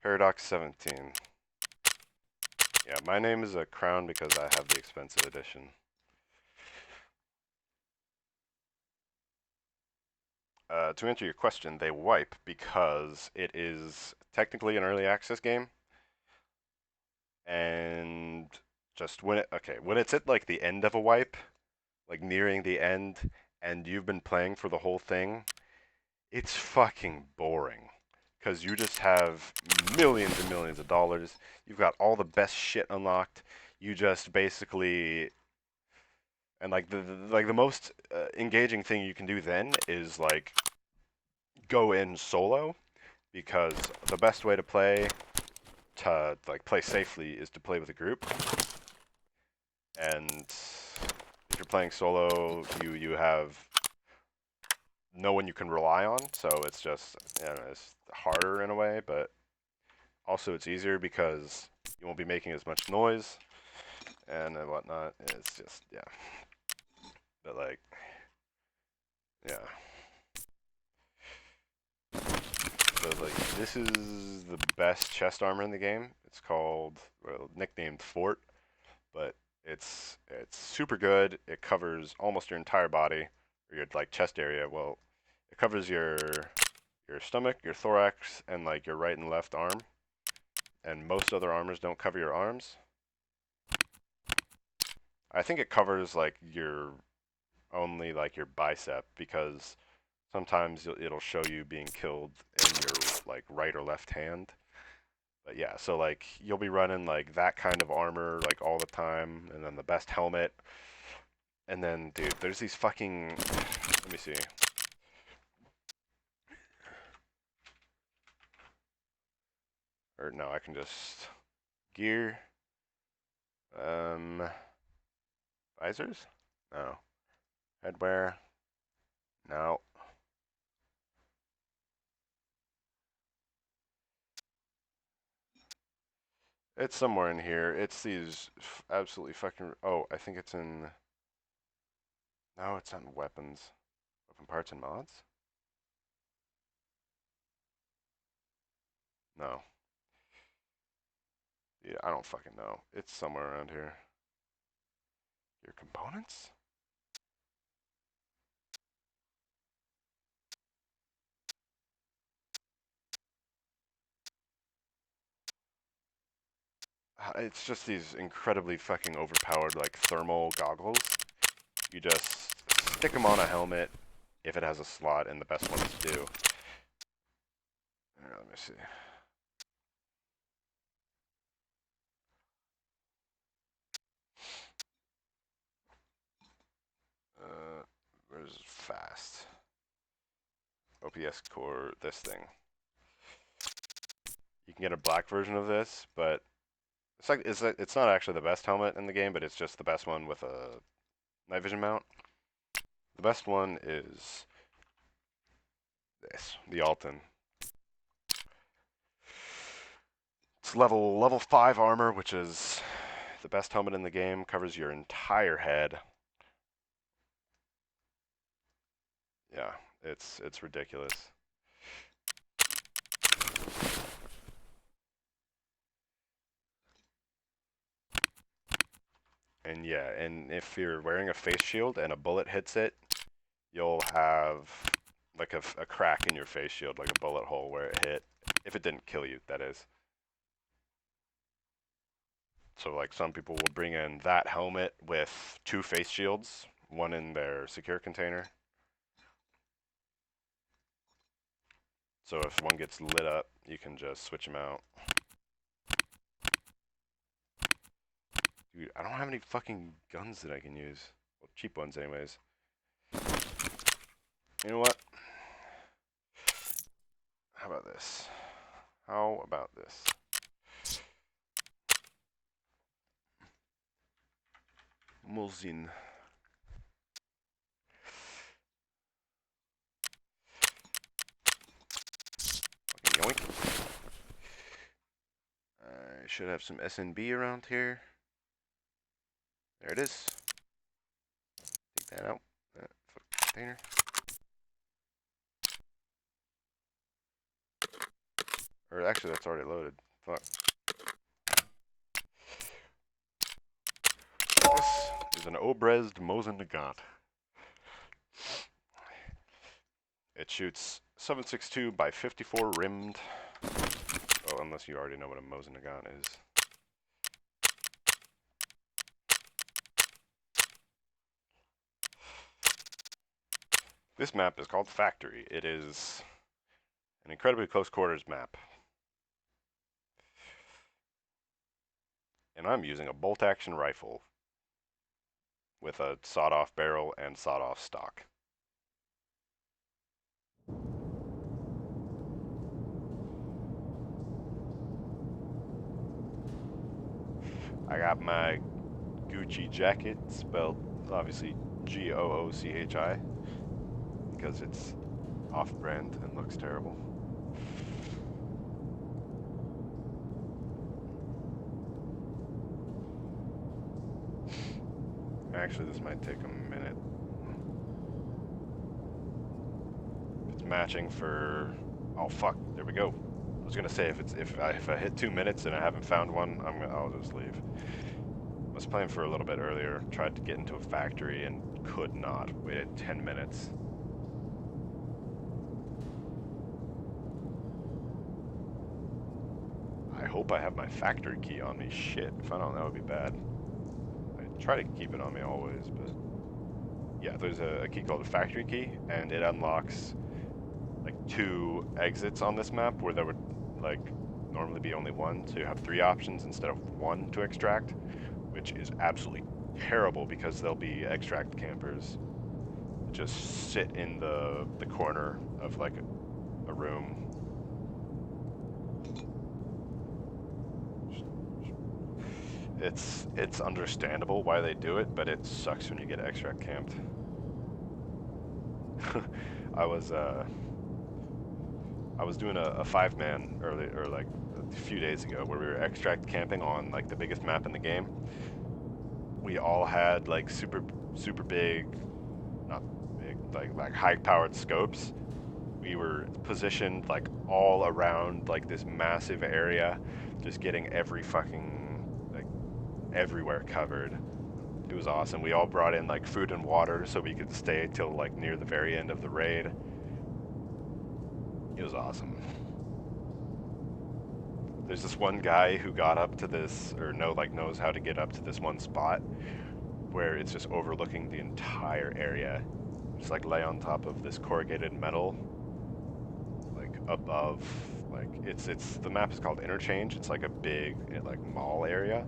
A: Paradox 17. Yeah, my name is a crown because I have the expensive edition. To answer your question, they wipe because it is technically an early access game, and just when it's at like the end of a wipe, like nearing the end, and you've been playing for the whole thing, it's fucking boring. Because you just have millions and millions of dollars. You've got all the best shit unlocked. You just basically, and like the most engaging thing you can do then is like go in solo, because the best way to play play safely is to play with a group. And if you're playing solo, you have no one you can rely on, so it's just, you know, it's harder in a way, but also it's easier because you won't be making as much noise and whatnot. It's just, yeah. But like, yeah. So like this is the best chest armor in the game. It's called, well, nicknamed Fort, but it's super good. It covers almost your entire body or your like chest area. Well, it covers your stomach, your thorax, and like your right and left arm. And most other armors don't cover your arms. I think it covers like your only like your bicep because sometimes it'll show you being killed in your like right or left hand. But yeah, so like you'll be running like that kind of armor like all the time, and then the best helmet. And then dude, there's these fucking, let me see. Or no, I can just gear visors? No. Headwear? No. It's somewhere in here. It's these absolutely fucking. Oh, I think it's in. No, it's not in weapons. Weapon parts and mods? No. Yeah, I don't fucking know. It's somewhere around here. Your components? It's just these incredibly fucking overpowered, like, thermal goggles. You just stick them on a helmet if it has a slot, and the best ones do. Here, let me see. Where's fast? OPS core, this thing. You can get a black version of this, but it's not actually the best helmet in the game, but it's just the best one with a night vision mount. The best one is this, the Alton. It's level 5 armor, which is the best helmet in the game. Covers your entire head. Yeah, it's ridiculous. And yeah, and if you're wearing a face shield and a bullet hits it, you'll have like a crack in your face shield, like a bullet hole where it hit. If it didn't kill you, that is. So like some people will bring in that helmet with 2 face shields, one in their secure container. So if one gets lit up, you can just switch them out. Dude, I don't have any fucking guns that I can use. Well, cheap ones anyways. You know what? How about this? How about this? Mulzin. Yoink. I should have some SNB around here. There it is. Take that out. Container. Or actually, that's already loaded. Fuck. This is an Obrezd Mosin Nagant. It shoots 7.62 by 54 rimmed. Oh, unless you already know what a Mosin Nagant is. This map is called Factory. It is an incredibly close quarters map. And I'm using a bolt action rifle with a sawed-off barrel and sawed-off stock. I got my Gucci jacket, spelled obviously Goochi, because it's off-brand and looks terrible. Actually, this might take a minute. It's matching for... Oh, fuck. There we go. I was gonna say if I hit 2 minutes and I haven't found one, I'll just leave. I was playing for a little bit earlier, tried to get into a factory and could not. Waited 10 minutes. I hope I have my factory key on me. Shit, if I don't, that would be bad. I try to keep it on me always, but yeah, there's a key called a factory key, and it unlocks like 2 exits on this map where there would like normally be only 1, so you have 3 options instead of 1 to extract, which is absolutely terrible because there'll be extract campers that just sit in the corner of like a room. It's understandable why they do it, but it sucks when you get extract camped. I was doing a 5-man early, or like a few days ago, where we were extract camping on like the biggest map in the game. We all had like super big, not big, like high powered scopes. We were positioned like all around like this massive area, just getting every fucking like everywhere covered. It was awesome. We all brought in like food and water so we could stay till like near the very end of the raid. It was awesome. There's this one guy who got up to this, or knows how to get up to this one spot where it's just overlooking the entire area. Just like lay on top of this corrugated metal, like above, like it's the map is called Interchange. It's like a big like mall area,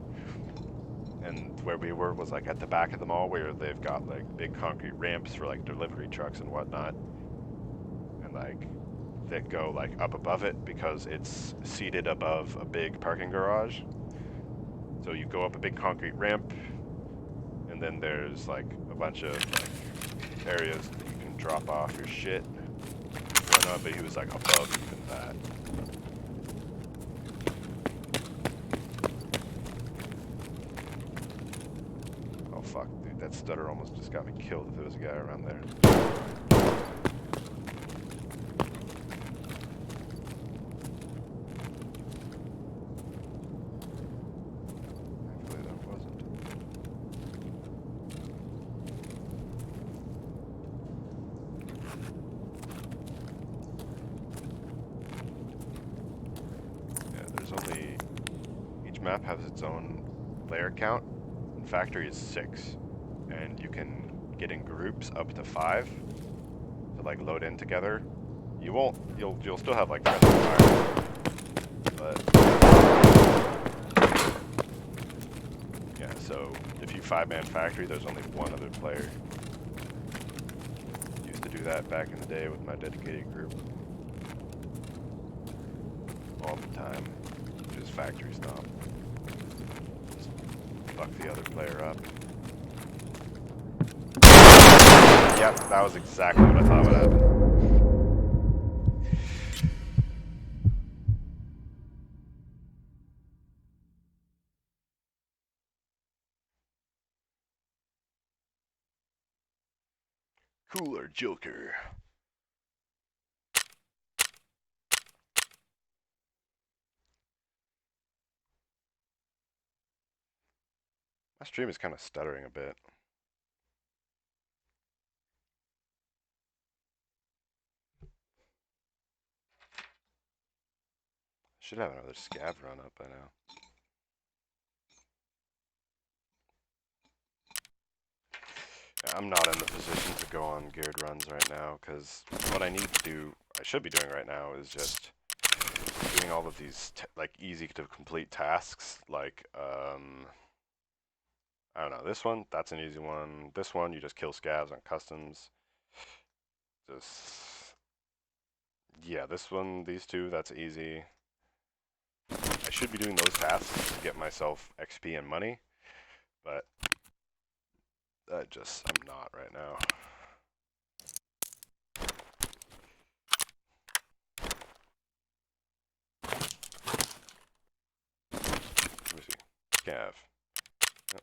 A: and where we were was like at the back of the mall where they've got like big concrete ramps for like delivery trucks and whatnot, and like that go like up above it because it's seated above a big parking garage. So you go up a big concrete ramp, and then there's like a bunch of like areas that you can drop off your shit and whatnot, but he was like above even that. Oh fuck, dude, that stutter almost just got me killed if there was a guy around there. Thankfully there wasn't. Yeah, there's only... Each map has its own layer count, and factory is 6. And you can get in groups up to 5 to like load in together. You'll still have like friendly fire, but yeah. So if you 5-man factory, there's only one other player. Used to do that back in the day with my dedicated group all the time. Just factory stomp. Just fuck the other player up. Yep, that was exactly what I thought would happen. Cooler Joker. My stream is kind of stuttering a bit. Should have another scav run up by now. I'm not in the position to go on geared runs right now, because what I need to do, I should be doing right now, is just doing all of these like easy to complete tasks, like I don't know, this one, that's an easy one. This one, you just kill scavs on customs. Just, yeah, this one, these two, that's easy. I should be doing those tasks to get myself XP and money, but I'm not right now. Let me see. Scav. Yep.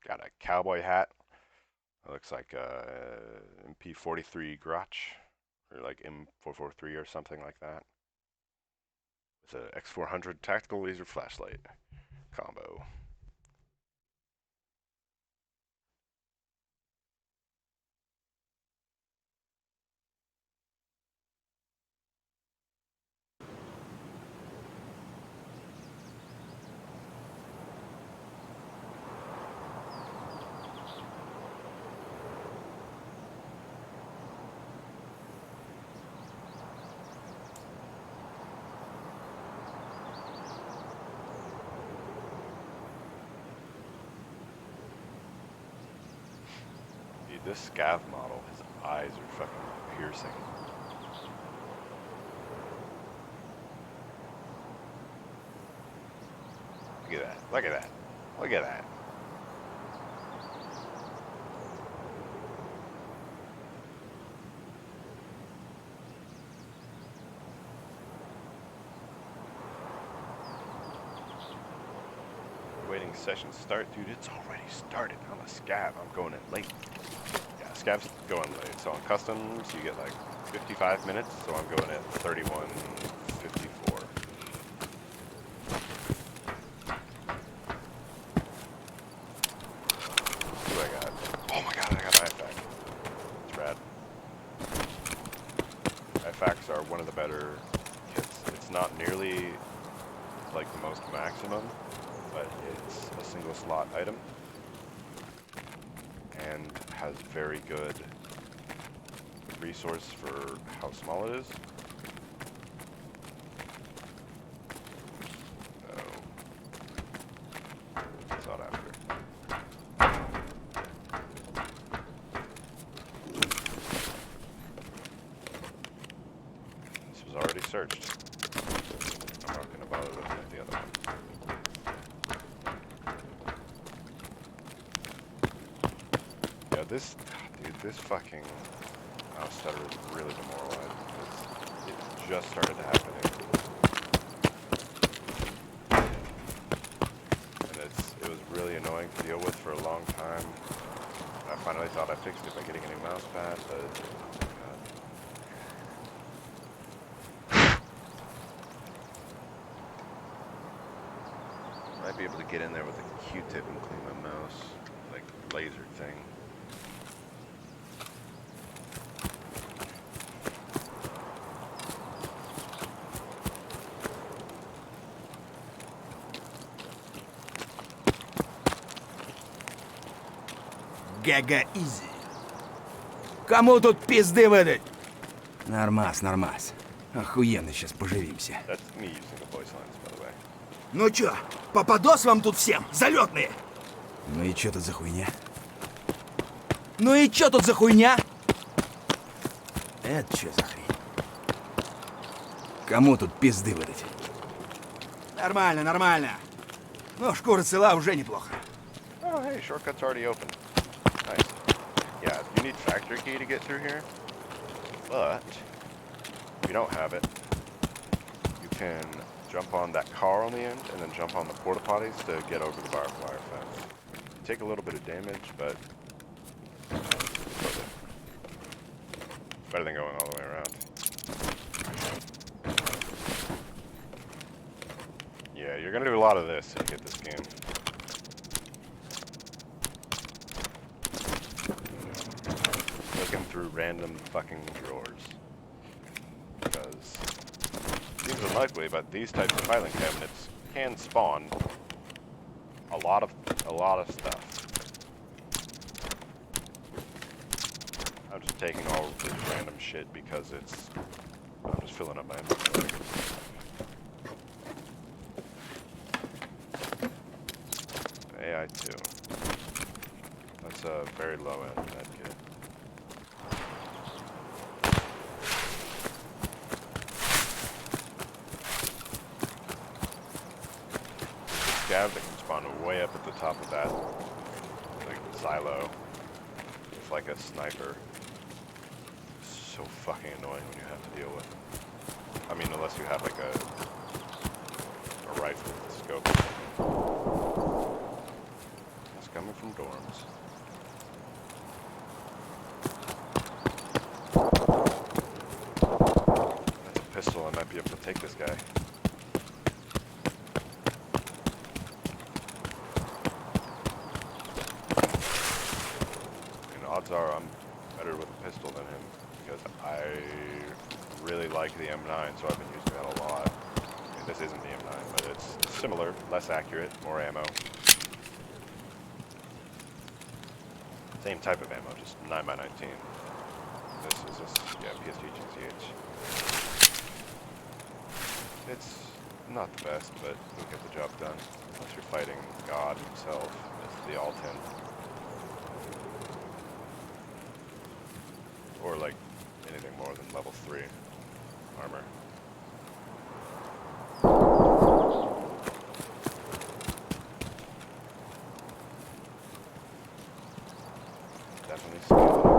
A: Got a cowboy hat. It looks like MP43 Grotch, or like M443 or something like that, with a X400 tactical laser flashlight combo. Dude, this scav model, his eyes are fucking piercing. Look at that. Look at that. Look at that. Waiting session start. Dude, it's already started. I'm a scav. I'm going in late. Yeah, scavs going late. So on customs, you get like 55 minutes. So I'm going at 31:54. What do I got? Oh my god, I got IFAC. It's rad. IFACs are one of the better kits. It's not nearly like the most maximum, but it's a single slot item and has very good resource for how small it is. So, sought after. This was already searched. I'm not gonna bother looking at the other one. Yeah, this fucking mouse stutter is really demoralizing because it just started happening. And it was really annoying to deal with for a long time. I finally thought I fixed it by getting a new mouse pad, but oh my god. Might be able to get in there with a Q-tip and clean my mouse, like laser thing.
C: Гага-изи. Кому тут пизды выдать? Нормас, нормас. Охуенно сейчас поживимся.
A: That's me using the voice lines, by the way.
C: Ну чё, попадос вам тут всем, залетные? Ну и чё тут за хуйня? Ну и чё тут за хуйня? Это чё за хрень? Кому тут пизды выдать? Нормально, нормально. Ну, шкура цела уже неплохо.
A: Oh, hey, shortcut's already open. Nice. Yeah, you need factory key to get through here, but if you don't have it, you can jump on that car on the end and then jump on the porta potties to get over the barbed wire fence. You take a little bit of damage, but it's worth it. Better than going all the way around. Yeah, you're gonna do a lot of this if you get this game. Looking through random fucking drawers. Because these are likely, but these types of filing cabinets can spawn a lot of stuff. I'm just taking all of this random shit because I'm just filling up my inventory. AI2. That's a very low end medkit. Scav that can spawn way up at the top of that, like silo, it's like a sniper. So fucking annoying when you have to deal with it. I mean, unless you have like a rifle with a scope. It's coming from dorms. take this guy. And odds are I'm better with a pistol than him because I really like the M9, so I've been using that a lot. And this isn't the M9, but it's similar, less accurate, more ammo. Same type of ammo, just 9x19. This is just, yeah, PSG GCH. It's not the best, but it'll get the job done. Unless you're fighting God himself, it's the Alten. Or like anything more than level 3 armor. Definitely scaling.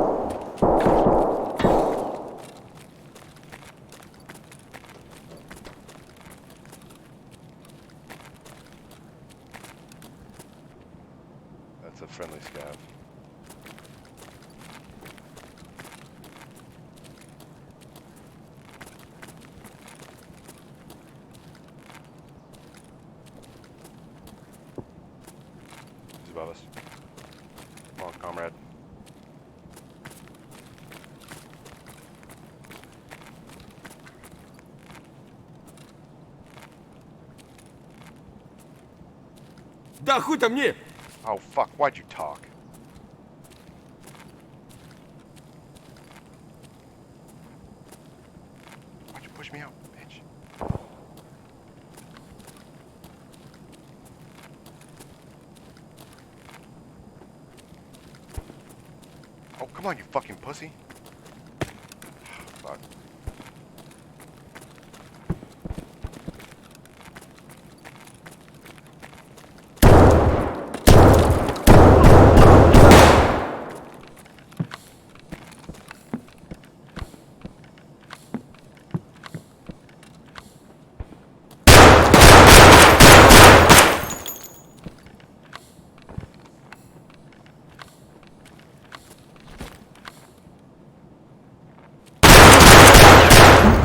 A: That's a friendly scav. He's above us. Come on, comrade.
C: Да хуй там мне!
A: Oh fuck, why'd you talk? Why'd you push me out, bitch? Oh, come on, you fucking pussy. Fuck.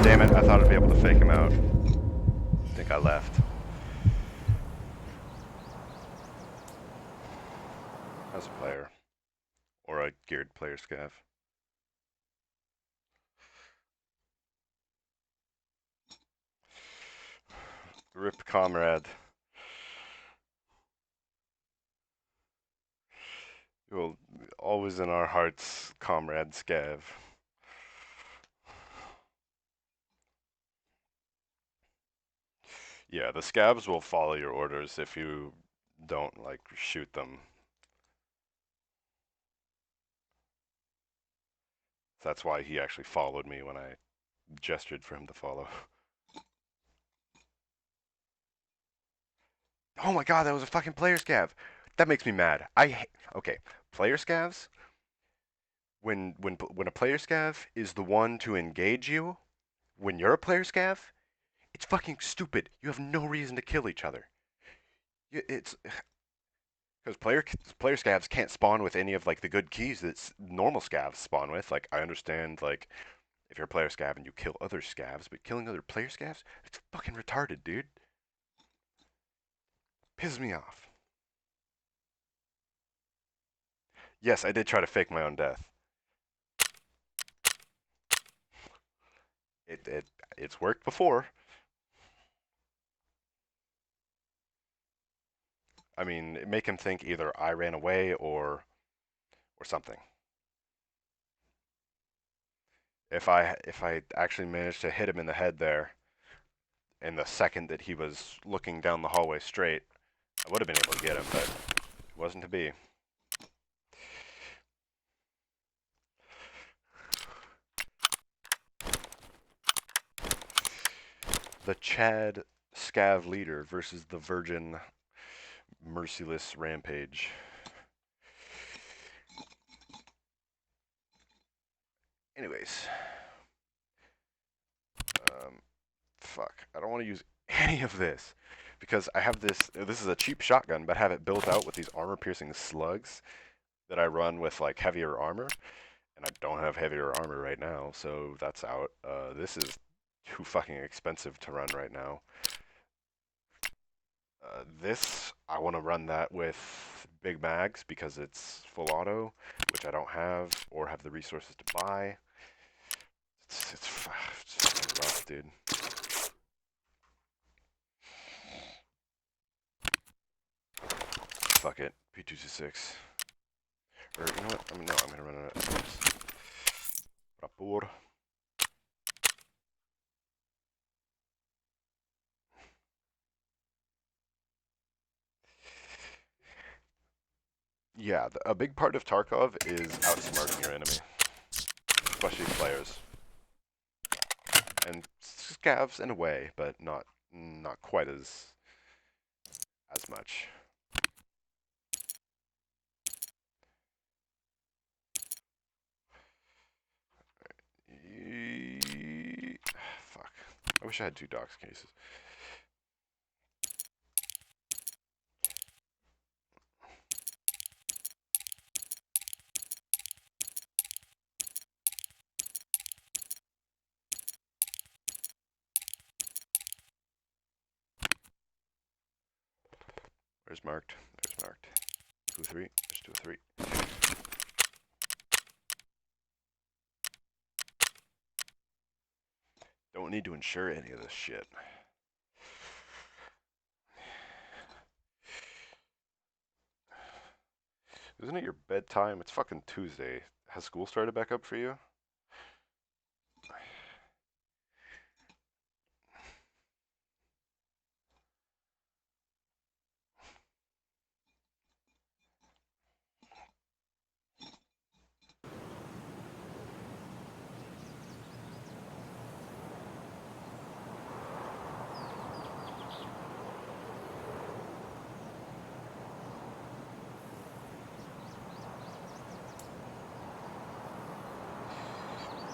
A: Damn it, I thought I'd be able to fake him out. I think I left. As a player. Or a geared player scav. Rip comrade. Well, always in our hearts, comrade scav. Yeah, the scavs will follow your orders if you don't, like, shoot them. That's why he actually followed me when I gestured for him to follow. Oh my god, that was a fucking player scav. That makes me mad. Okay, player scavs. When a player scav is the one to engage you, when you're a player scav, it's fucking stupid. You have no reason to kill each other. It's because player scavs can't spawn with any of like the good keys that normal scavs spawn with. Like I understand like if you're a player scav and you kill other scavs, but killing other player scavs, it's fucking retarded, dude. Pisses me off. Yes, I did try to fake my own death. It's worked before. I mean, make him think either I ran away or something. If I actually managed to hit him in the head there, in the second that he was looking down the hallway straight, I would have been able to get him, but it wasn't to be. The Chad Scav leader versus the Virgin Merciless Rampage. Anyways. Fuck. I don't want to use any of this. Because I have this is a cheap shotgun, but I have it built out with these armor-piercing slugs that I run with, like, heavier armor. And I don't have heavier armor right now, so that's out. This is too fucking expensive to run right now. This, I want to run that with big mags because it's full auto, which I don't have or have the resources to buy. It's just rough, dude. Fuck it, P226. Or, you know what? No, I'm gonna run it at 6. Rapor. Yeah, a big part of Tarkov is outsmarting your enemy, especially players. And scavs in a way, but not quite as much. Fuck. I wish I had 2 docs cases. Where's marked? There's marked. 2-3. There's 2-3. Don't need to insure any of this shit. Isn't it your bedtime? It's fucking Tuesday. Has school started back up for you?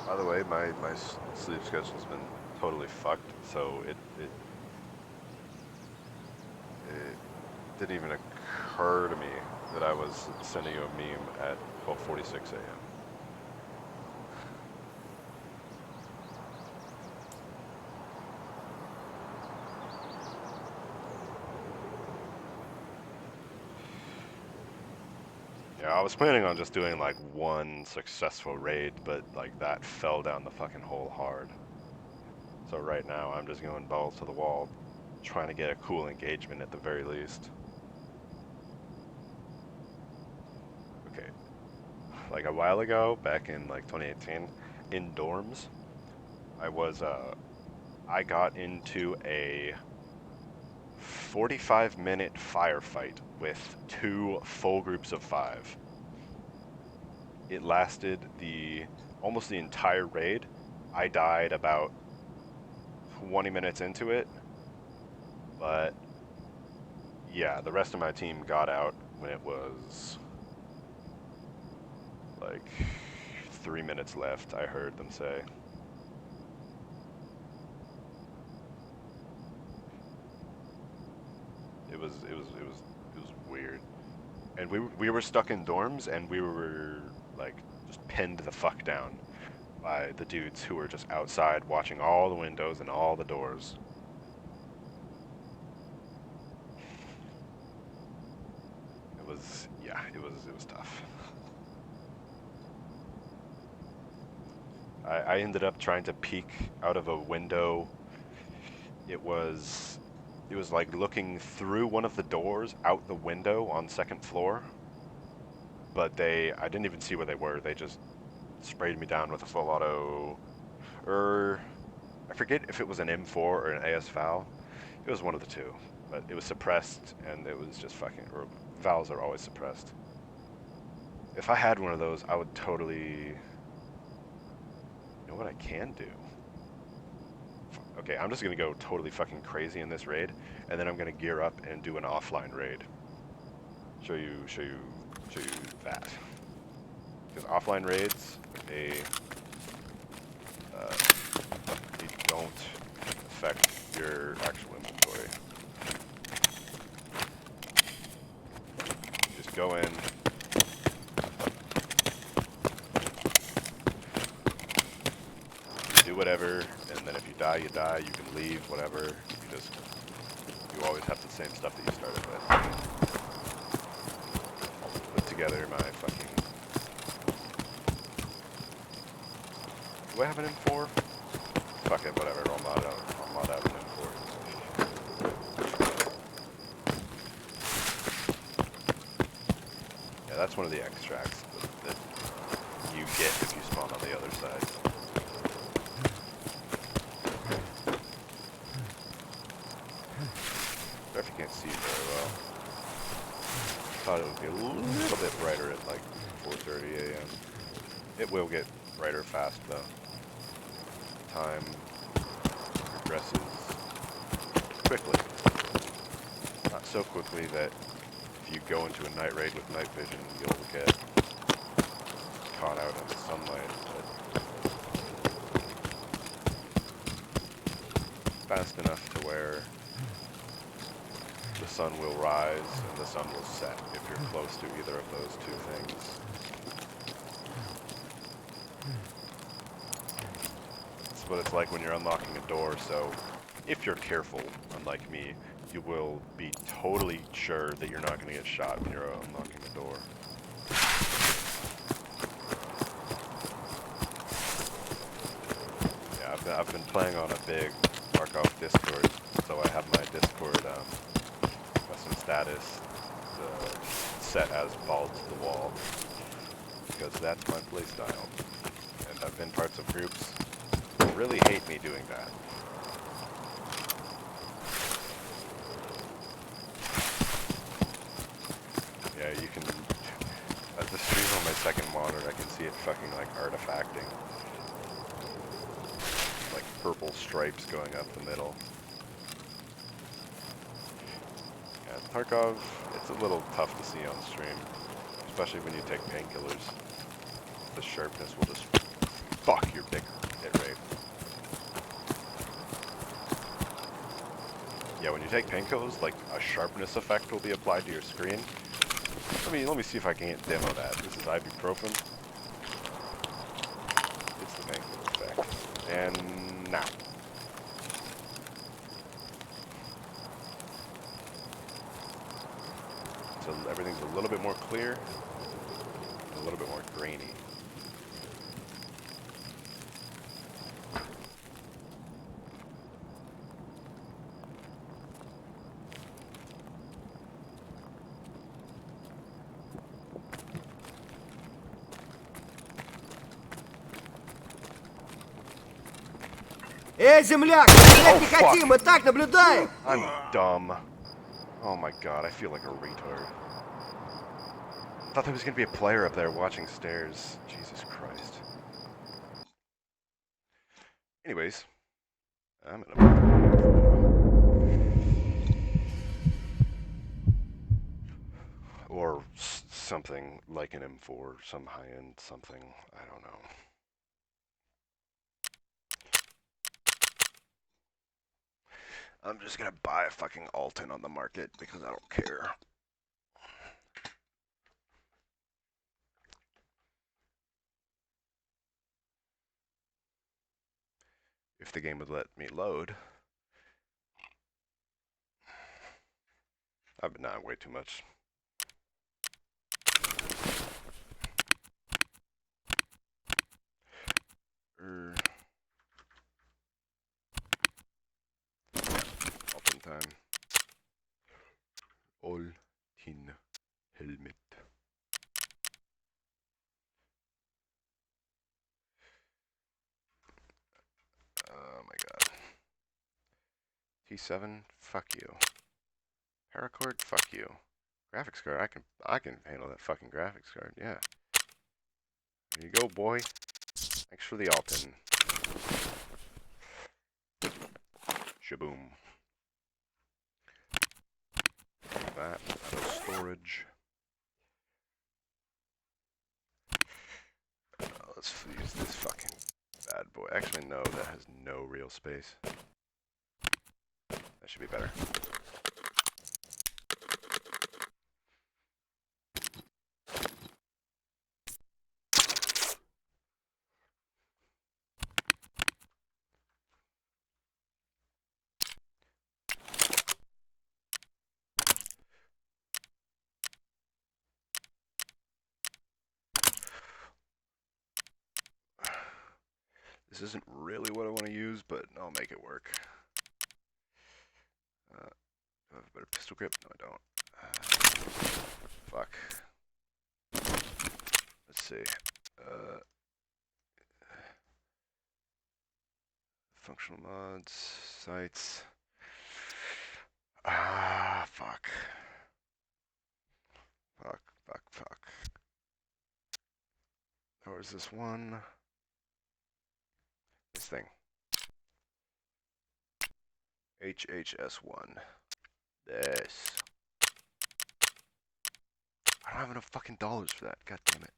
A: By the way, my sleep schedule's been totally fucked, so it didn't even occur to me that I was sending you a meme at 12:46 a.m. Yeah, I was planning on just doing like one successful raid, but like that fell down the fucking hole hard. So right now I'm just going balls to the wall, trying to get a cool engagement at the very least. Okay, like a while ago, back in like 2018, in dorms, I got into a 45-minute firefight with 2 full groups of 5. It lasted almost the entire raid. I died about 20 minutes into it, but yeah, the rest of my team got out when it was like 3 minutes left, I heard them say. It was weird. And we were stuck in dorms, and we were like just pinned the fuck down by the dudes who were just outside watching all the windows and all the doors. It was tough. I ended up trying to peek out of a window. It was like looking through one of the doors out the window on 2nd floor. But I didn't even see where they were. They just sprayed me down with a full auto, I forget if it was an M4 or an AS Val. It was one of the two, but it was suppressed, and it was just fucking, or Vals are always suppressed. If I had one of those, I would totally, you know what I can do? Okay, I'm just gonna go totally fucking crazy in this raid, and then I'm gonna gear up and do an offline raid. Show you that. Because offline raids, they don't affect your actual inventory. You just go in, do whatever, and then if you die, die, you die. You can leave, whatever. You always have the same stuff that you started with. Put together my fucking... Do I have an M4? Fuck it, whatever. I'll mod out an M4. Yeah, that's one of the extracts that you get if you spawn on the other side. Sorry if you can't see very well. Thought it would be a little bit brighter at like 4:30 a.m. It will get brighter fast though. Time progresses quickly. Not so quickly that if you go into a night raid with night vision, you'll get caught out in the sunlight. But fast enough to where the sun will rise and the sun will set if you're close to either of those two things. That's what it's like when you're unlocking a door, so if you're careful, unlike me, you will be totally sure that you're not going to get shot when you're unlocking a door. Yeah, I've been playing on a big Markov Discord, so I have my Discord custom status set as balls to the wall, because that's my playstyle. And I've been parts of groups that really hate me doing that. Yeah, you can, as the stream on my second monitor, I can see it fucking like artifacting. Like purple stripes going up the middle. Yeah, Tarkov, it's a little tough to see on stream, especially when you take painkillers. The sharpness will just fuck your big hit rate. Yeah, when you take painkillers, like a sharpness effect will be applied to your screen. Let me see if I can't demo that. This is ibuprofen. It's the painkiller effect. And now. So everything's a little bit more clear, a little bit more grainy.
B: Эй, земляк! Стрелять не
A: fuck.
B: хотим, мы так наблюдаем!
A: I'm dumb. Oh my god, I feel like a retard. I thought there was gonna be a player up there watching stairs. Jesus Christ. Anyways, I'm gonna... Or something like an M4, some high-end something, I don't know. I'm just gonna buy a fucking Alton on the market because I don't care. If the game would let me load. I've been not way too much. Alton time. Alton helmet. Oh my god. T7, fuck you. Paracord, fuck you. Graphics card, I can handle that fucking graphics card, yeah. There you go, boy. Thanks for the Alton. Shaboom. That out of storage. Let's use this fucking bad boy. Actually, no, that has no real space. That should be better. This isn't really what I want to use, but I'll make it work. Do I have a better pistol grip? No, I don't. Fuck. Let's see. Functional mods, sights. Fuck. Fuck. Or is this one? This thing. HHS1. This. I don't have enough fucking dollars for that. God damn it.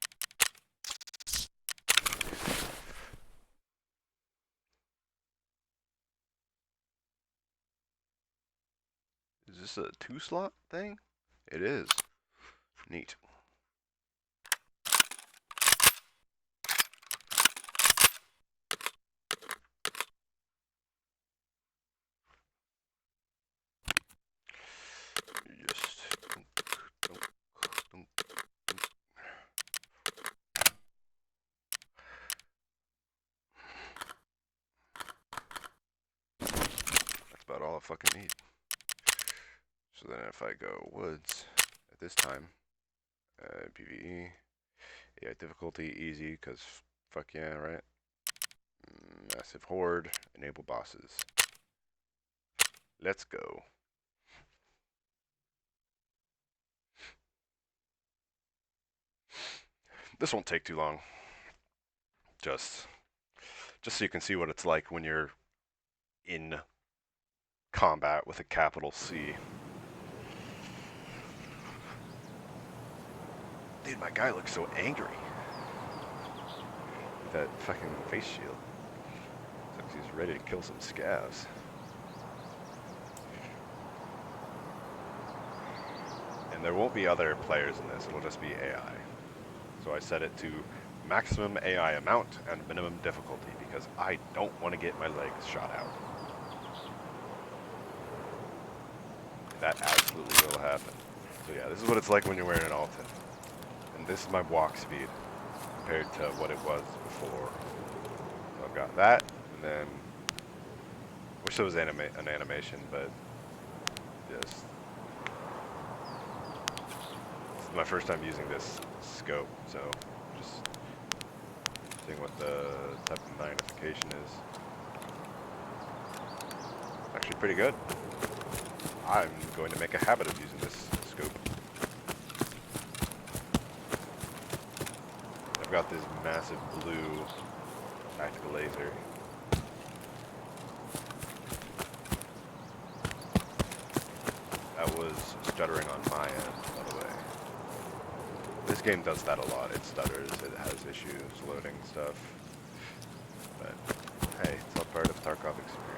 A: Is this a 2-slot thing? It is. Neat. Just that's about all I fucking need. So then if I go woods at this time, PvE, AI difficulty, easy, because fuck yeah, right? Massive horde, enable bosses. Let's go. This won't take too long. Just so you can see what it's like when you're in combat with a capital C. Dude, my guy looks so angry. With that fucking face shield. Looks like he's ready to kill some scavs. And there won't be other players in this, it'll just be AI. So I set it to maximum AI amount and minimum difficulty because I don't want to get my legs shot out. That absolutely will happen. So yeah, this is what it's like when you're wearing an Alton. And this is my walk speed compared to what it was before. So I've got that, and then wish there was an animation, but just this is my first time using this scope, so just seeing what the type of magnification is. Actually pretty good. I'm going to make a habit of using this scope. I've got this massive blue tactical laser. That was stuttering on my end, by the way. This game does that a lot. It stutters, it has issues loading stuff. But hey, it's all part of Tarkov experience.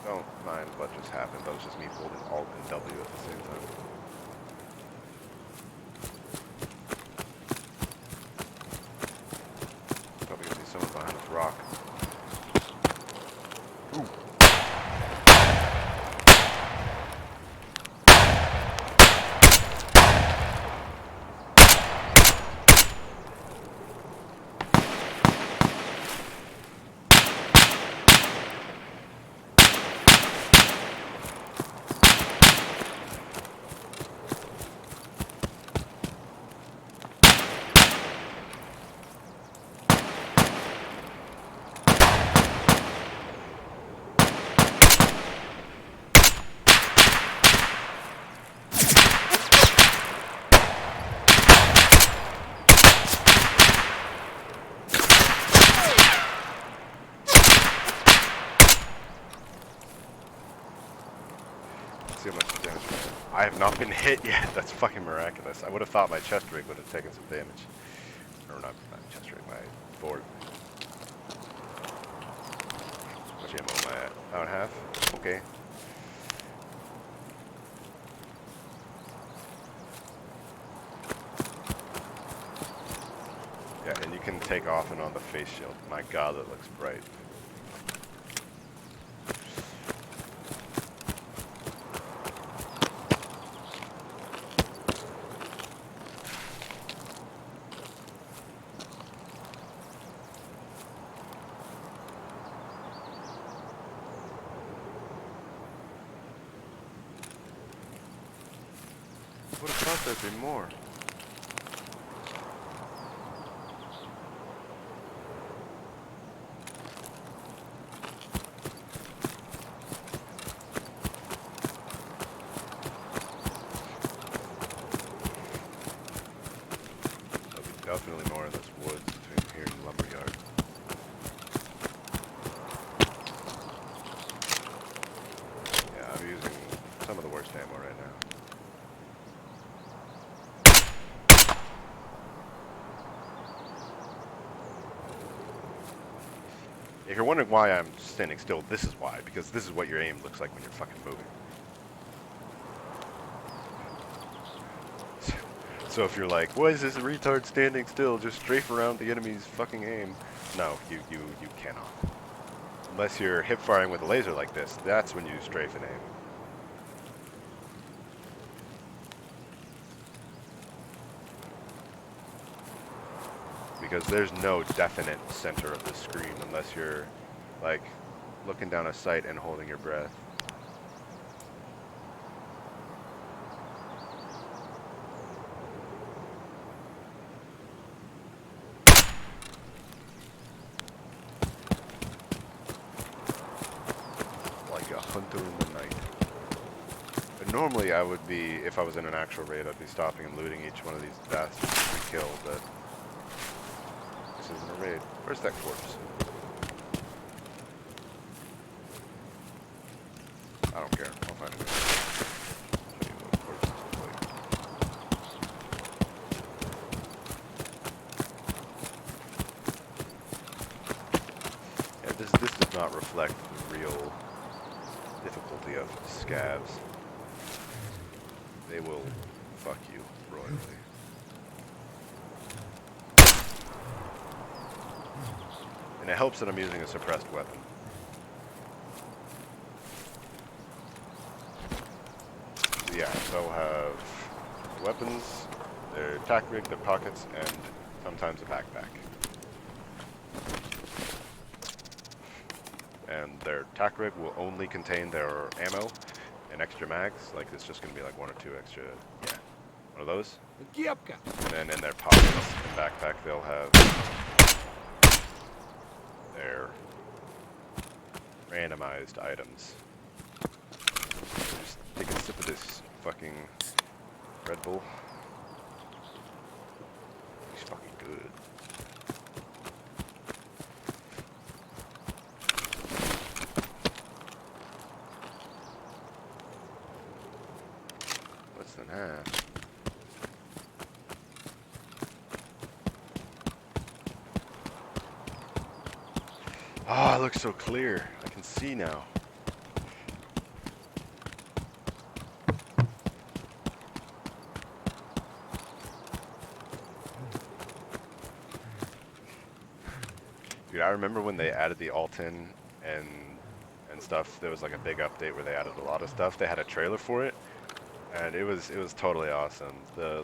A: Don't mind what just happened. That was just me holding Alt and W at the same time. Probably gonna see someone behind this rock. Ooh. See how much damage. I have not been hit yet. That's fucking miraculous. I would have thought my chest rig would have taken some damage. Or not chest rig, my board. How much ammo am I at? Hour and a half? Okay. Yeah, and you can take off and on the face shield. My god, that looks bright. there'd be more. There'll be definitely more in this woods between here and the lumberyard. Yeah, I'm using some of the worst ammo right now. If you're wondering why I'm standing still, this is why. Because this is what your aim looks like when you're fucking moving. So if you're like, why is this retard standing still? Just strafe around the enemy's fucking aim. No, you cannot. Unless you're hip firing with a laser like this, that's when you strafe and aim. Because there's no definite center of the screen unless you're like looking down a sight and holding your breath. Like a hunter in the night. But normally I would be, if I was in an actual raid, I'd be stopping and looting each one of these bastards to kill, but this isn't a raid. Where's that corpse? I don't care. I'll find it. Show you what corpses look like. Yeah, this does not reflect the real difficulty of scavs. They will fuck you royally. And it helps that I'm using a suppressed weapon. Yeah, so I'll have weapons, their tack rig, their pockets, and sometimes a backpack. And their tack rig will only contain their ammo and extra mags. Like it's just gonna be like 1 or 2 extra, yeah, one of those. And then in their pockets and backpack they'll have their randomized items. Just take a sip of this fucking Red Bull. It's fucking good. Less than half. Oh, it looks so clear. I can see now. Dude, I remember when they added the alt-in and stuff. There was like a big update where they added a lot of stuff. They had a trailer for it, and it was totally awesome. The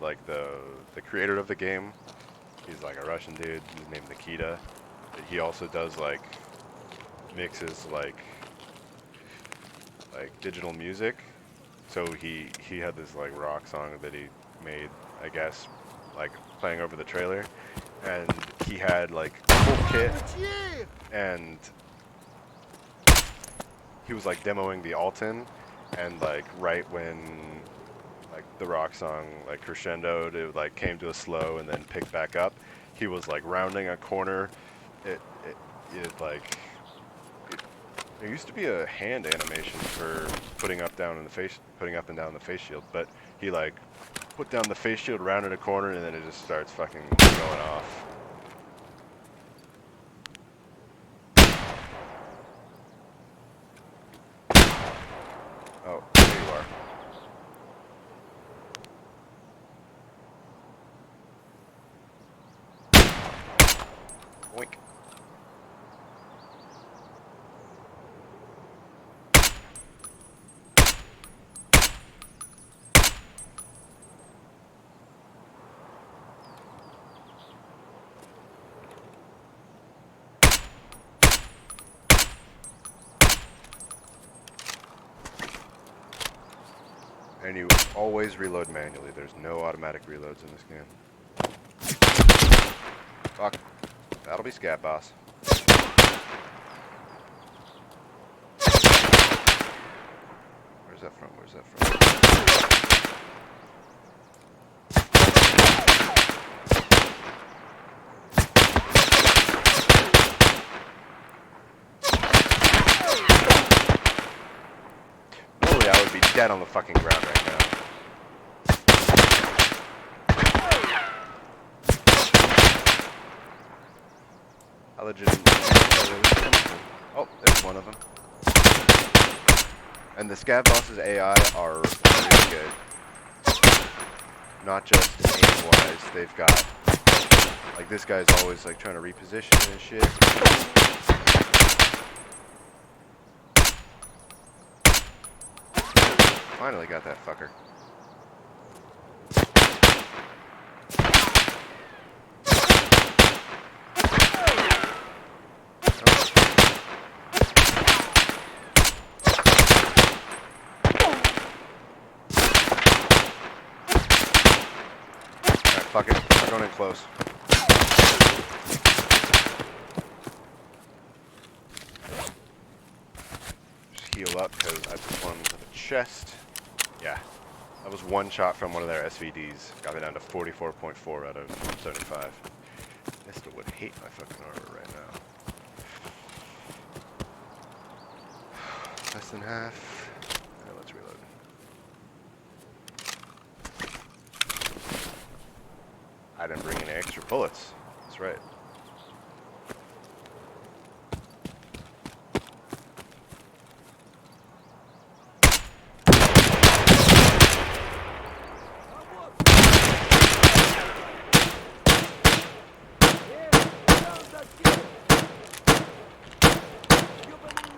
A: creator of the game, he's like a Russian dude. He's named Nikita. He also does like mixes like digital music. So he had this like rock song that he made, I guess, like playing over the trailer, and he had like a full kit, and he was like demoing the alt-in, and like right when like the rock song like crescendoed, it like came to a slow and then picked back up. He was like rounding a corner. There used to be a hand animation for putting up and down the face shield, but he like put down the face shield, rounded a corner, and then it just starts fucking going off. Oh, there you are. Boink. And you always reload manually. There's no automatic reloads in this game. Fuck. That'll be scat, boss. Where's that from? Where's that from? Normally I would be dead on the fucking ground right now. I legitimately can't tell where this is coming from. Oh, there's one of them. And the scav boss's AI are really good. Not just aim-wise, they've got... Like, this guy's always, like, trying to reposition and shit. Finally got that fucker. Alright, fuck it. We're going in close. Just heal up because I put one to the chest. Yeah. That was one shot from one of their SVDs. Got me down to 44.4 out of 75. I still would hate my fucking armor right now. Less than half. Now let's reload. I didn't bring any extra bullets. That's right.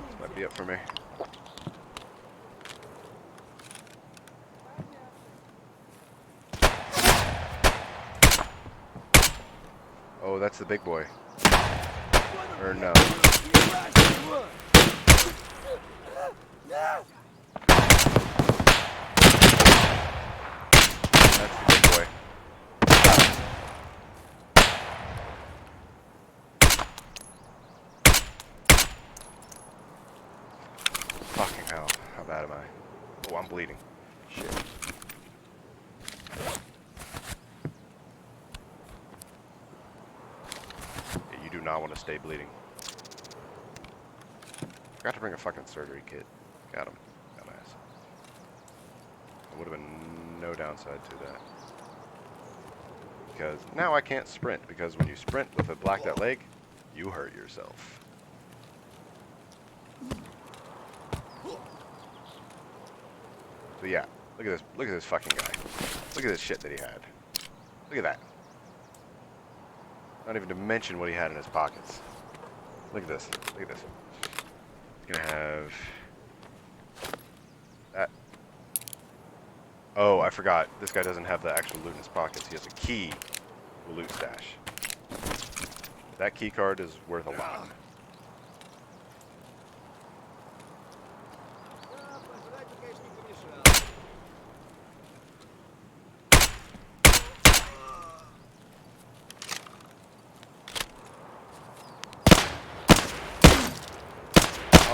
A: This might be up for me. Oh, that's the big boy. Or no. That's the big boy. Fucking hell. How bad am I? Oh, I'm bleeding. Shit. Yeah, you do not want to stay bleeding. Forgot to bring a fucking surgery kit. Got him. Dumbass. There would have been no downside to that. Because now I can't sprint, because when you sprint with a blacked out leg, you hurt yourself. So yeah, look at this fucking guy. Look at this shit that he had. Look at that. Not even to mention what he had in his pockets. Look at this. Look at this. He's gonna have that. Oh, I forgot. This guy doesn't have the actual loot in his pockets. He has a key to a loot stash. That key card is worth a lot.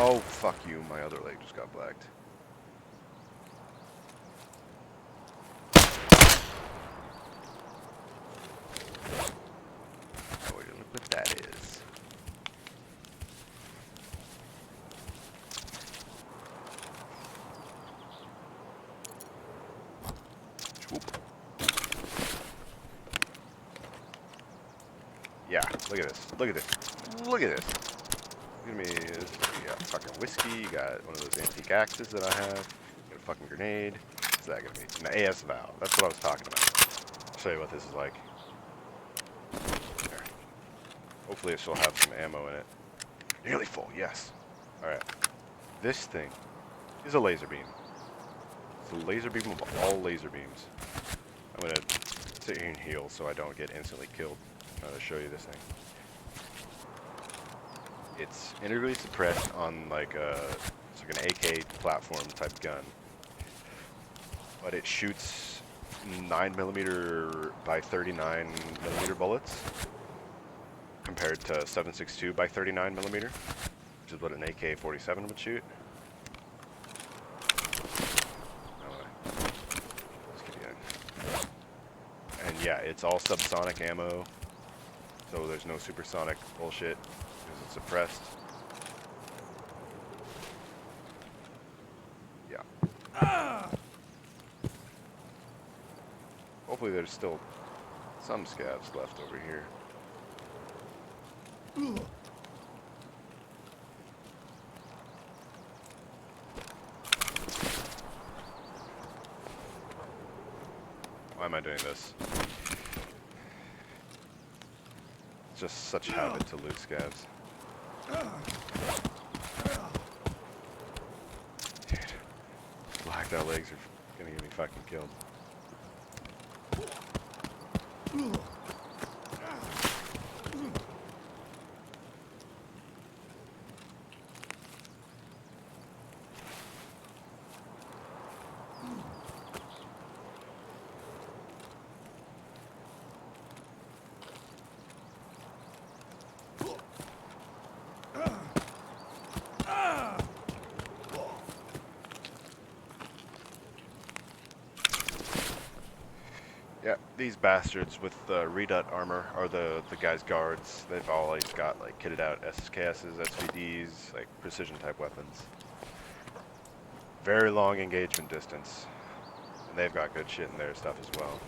A: Oh, fuck you. My other leg just got blacked. Oh, wait, look what that is. Whoop. Yeah, look at this. Look at this. Look at this. Look at me. You got fucking whiskey. You got one of those antique axes that I have. You got a fucking grenade. What's that gonna be? An AS valve. That's what I was talking about. I'll show you what this is like. There. Hopefully it will have some ammo in it. Nearly full, yes. Alright. This thing is a laser beam. It's a laser beam of all laser beams. I'm gonna sit here and heal so I don't get instantly killed. I'm gonna show you this thing. It's integrally suppressed on like a, it's like an AK platform type gun. but it shoots 9mm by 39mm bullets compared to 7.62 by 39mm, which is what an AK-47 would shoot. Let's get in. And yeah, it's all subsonic ammo, so there's no supersonic bullshit because it's suppressed. Yeah. Hopefully there's still some scavs left over here. Why am I doing this? It's just such habit to loot scavs. Dude, blacked out legs are gonna get me fucking killed. Yeah, these bastards with the redut armor are the guys' guards. They've always got like kitted out SKSs, SVDs, like precision type weapons. Very long engagement distance. And they've got good shit in their stuff as well.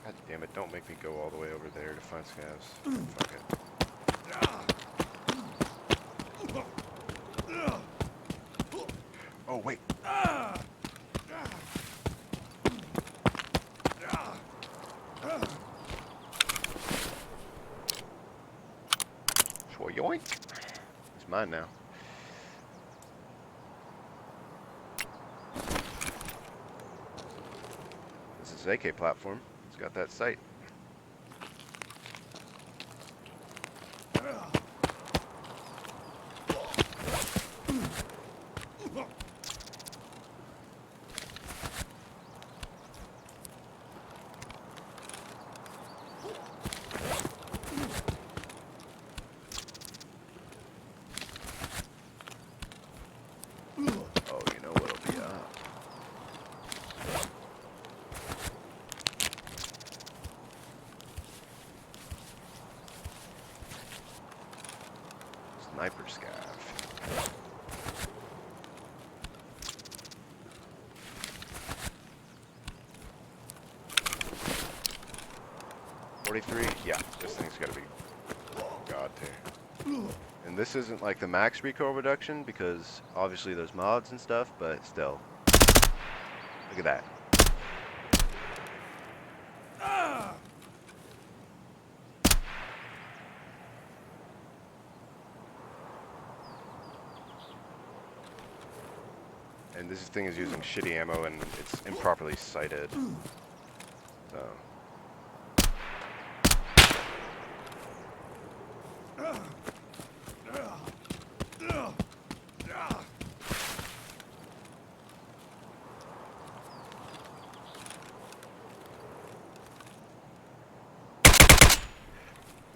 A: God damn it, don't make me go all the way over there to find scavs. Fuck it. Oh, wait. Yoink. It's mine now. This is AK platform. It's got that sight. Sniper scav. .43? Yeah, this thing's gotta be god tier. And this isn't like the max recoil reduction because obviously there's mods and stuff, but still. Look at that. And this thing is using shitty ammo and it's improperly sighted. So.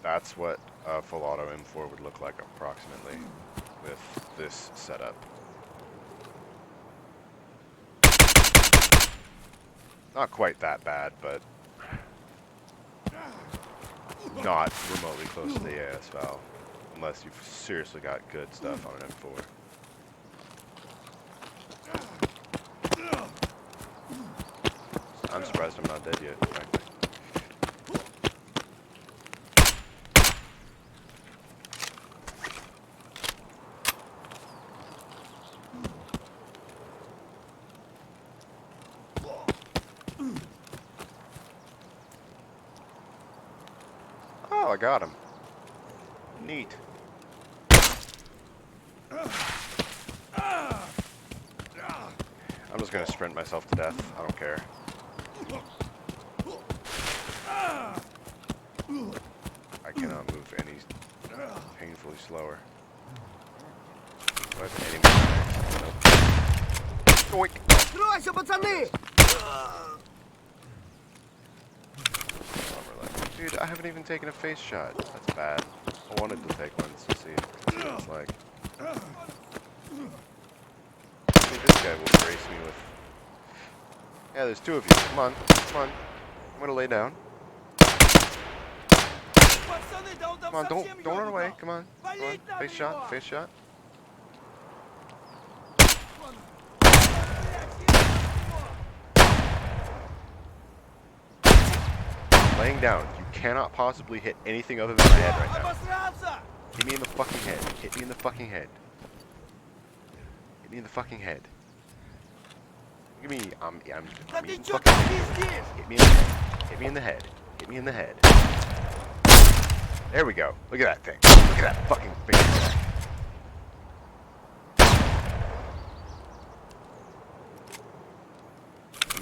A: That's what a full auto M4 would look like approximately with this setup. Not quite that bad, but not remotely close to the AS valve, unless you've seriously got good stuff on an M4. I'm surprised I'm not dead yet, frankly. Oh, I got him. Neat. I'm just gonna sprint myself to death. I don't care. I cannot move any painfully slower. Do I have any more? Nope. Doink.
B: Стройся, пацаны!
A: Dude, I haven't even taken a face shot. That's bad. I wanted to take one to see what it's like. Maybe this guy will brace me with... Yeah, there's two of you. Come on. Come on. I'm gonna lay down. Come on, don't run away. Come on. Come on. Face shot. Face shot. Laying down. You cannot possibly hit anything other than my head right now. Hit me in the fucking head. Hit me in the fucking head. Hit me in the fucking head. Look at me. I'm eating fucking head. Hit me in the head. Hit me in the head. Hit me in the head. There we go. Look at that thing. Look at that fucking thing.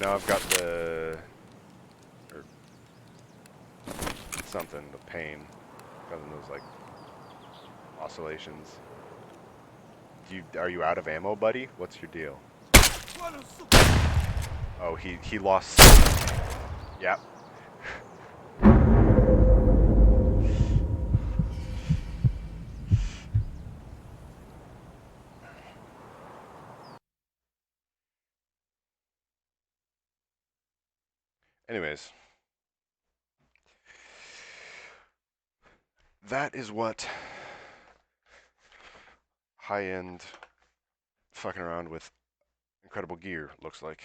A: Now I've got the... or something, the pain. Causing those, like, oscillations. Are you out of ammo, buddy? What's your deal? Oh, he lost... Yep. Anyways. That is what high-end fucking around with incredible gear looks like.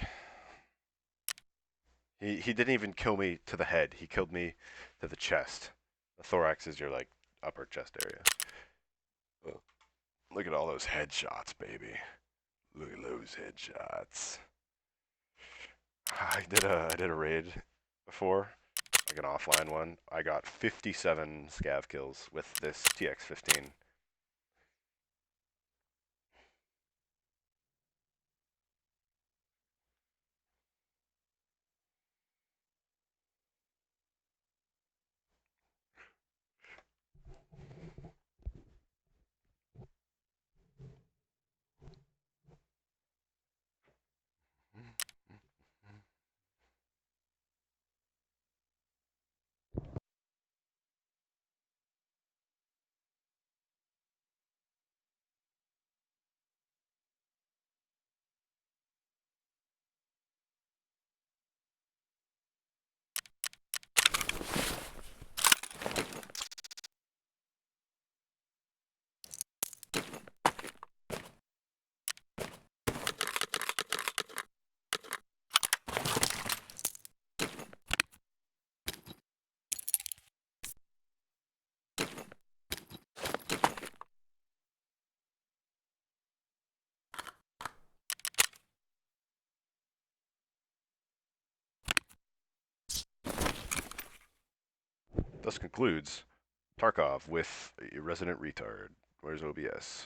A: He didn't even kill me to the head. He killed me to the chest. The thorax is your, like, upper chest area. Ugh. Look at all those headshots, baby. Look at those headshots. I did a raid before, like an offline one. I got 57 scav kills with this TX-15. Thus concludes Tarkov with a resident retard. Where's OBS?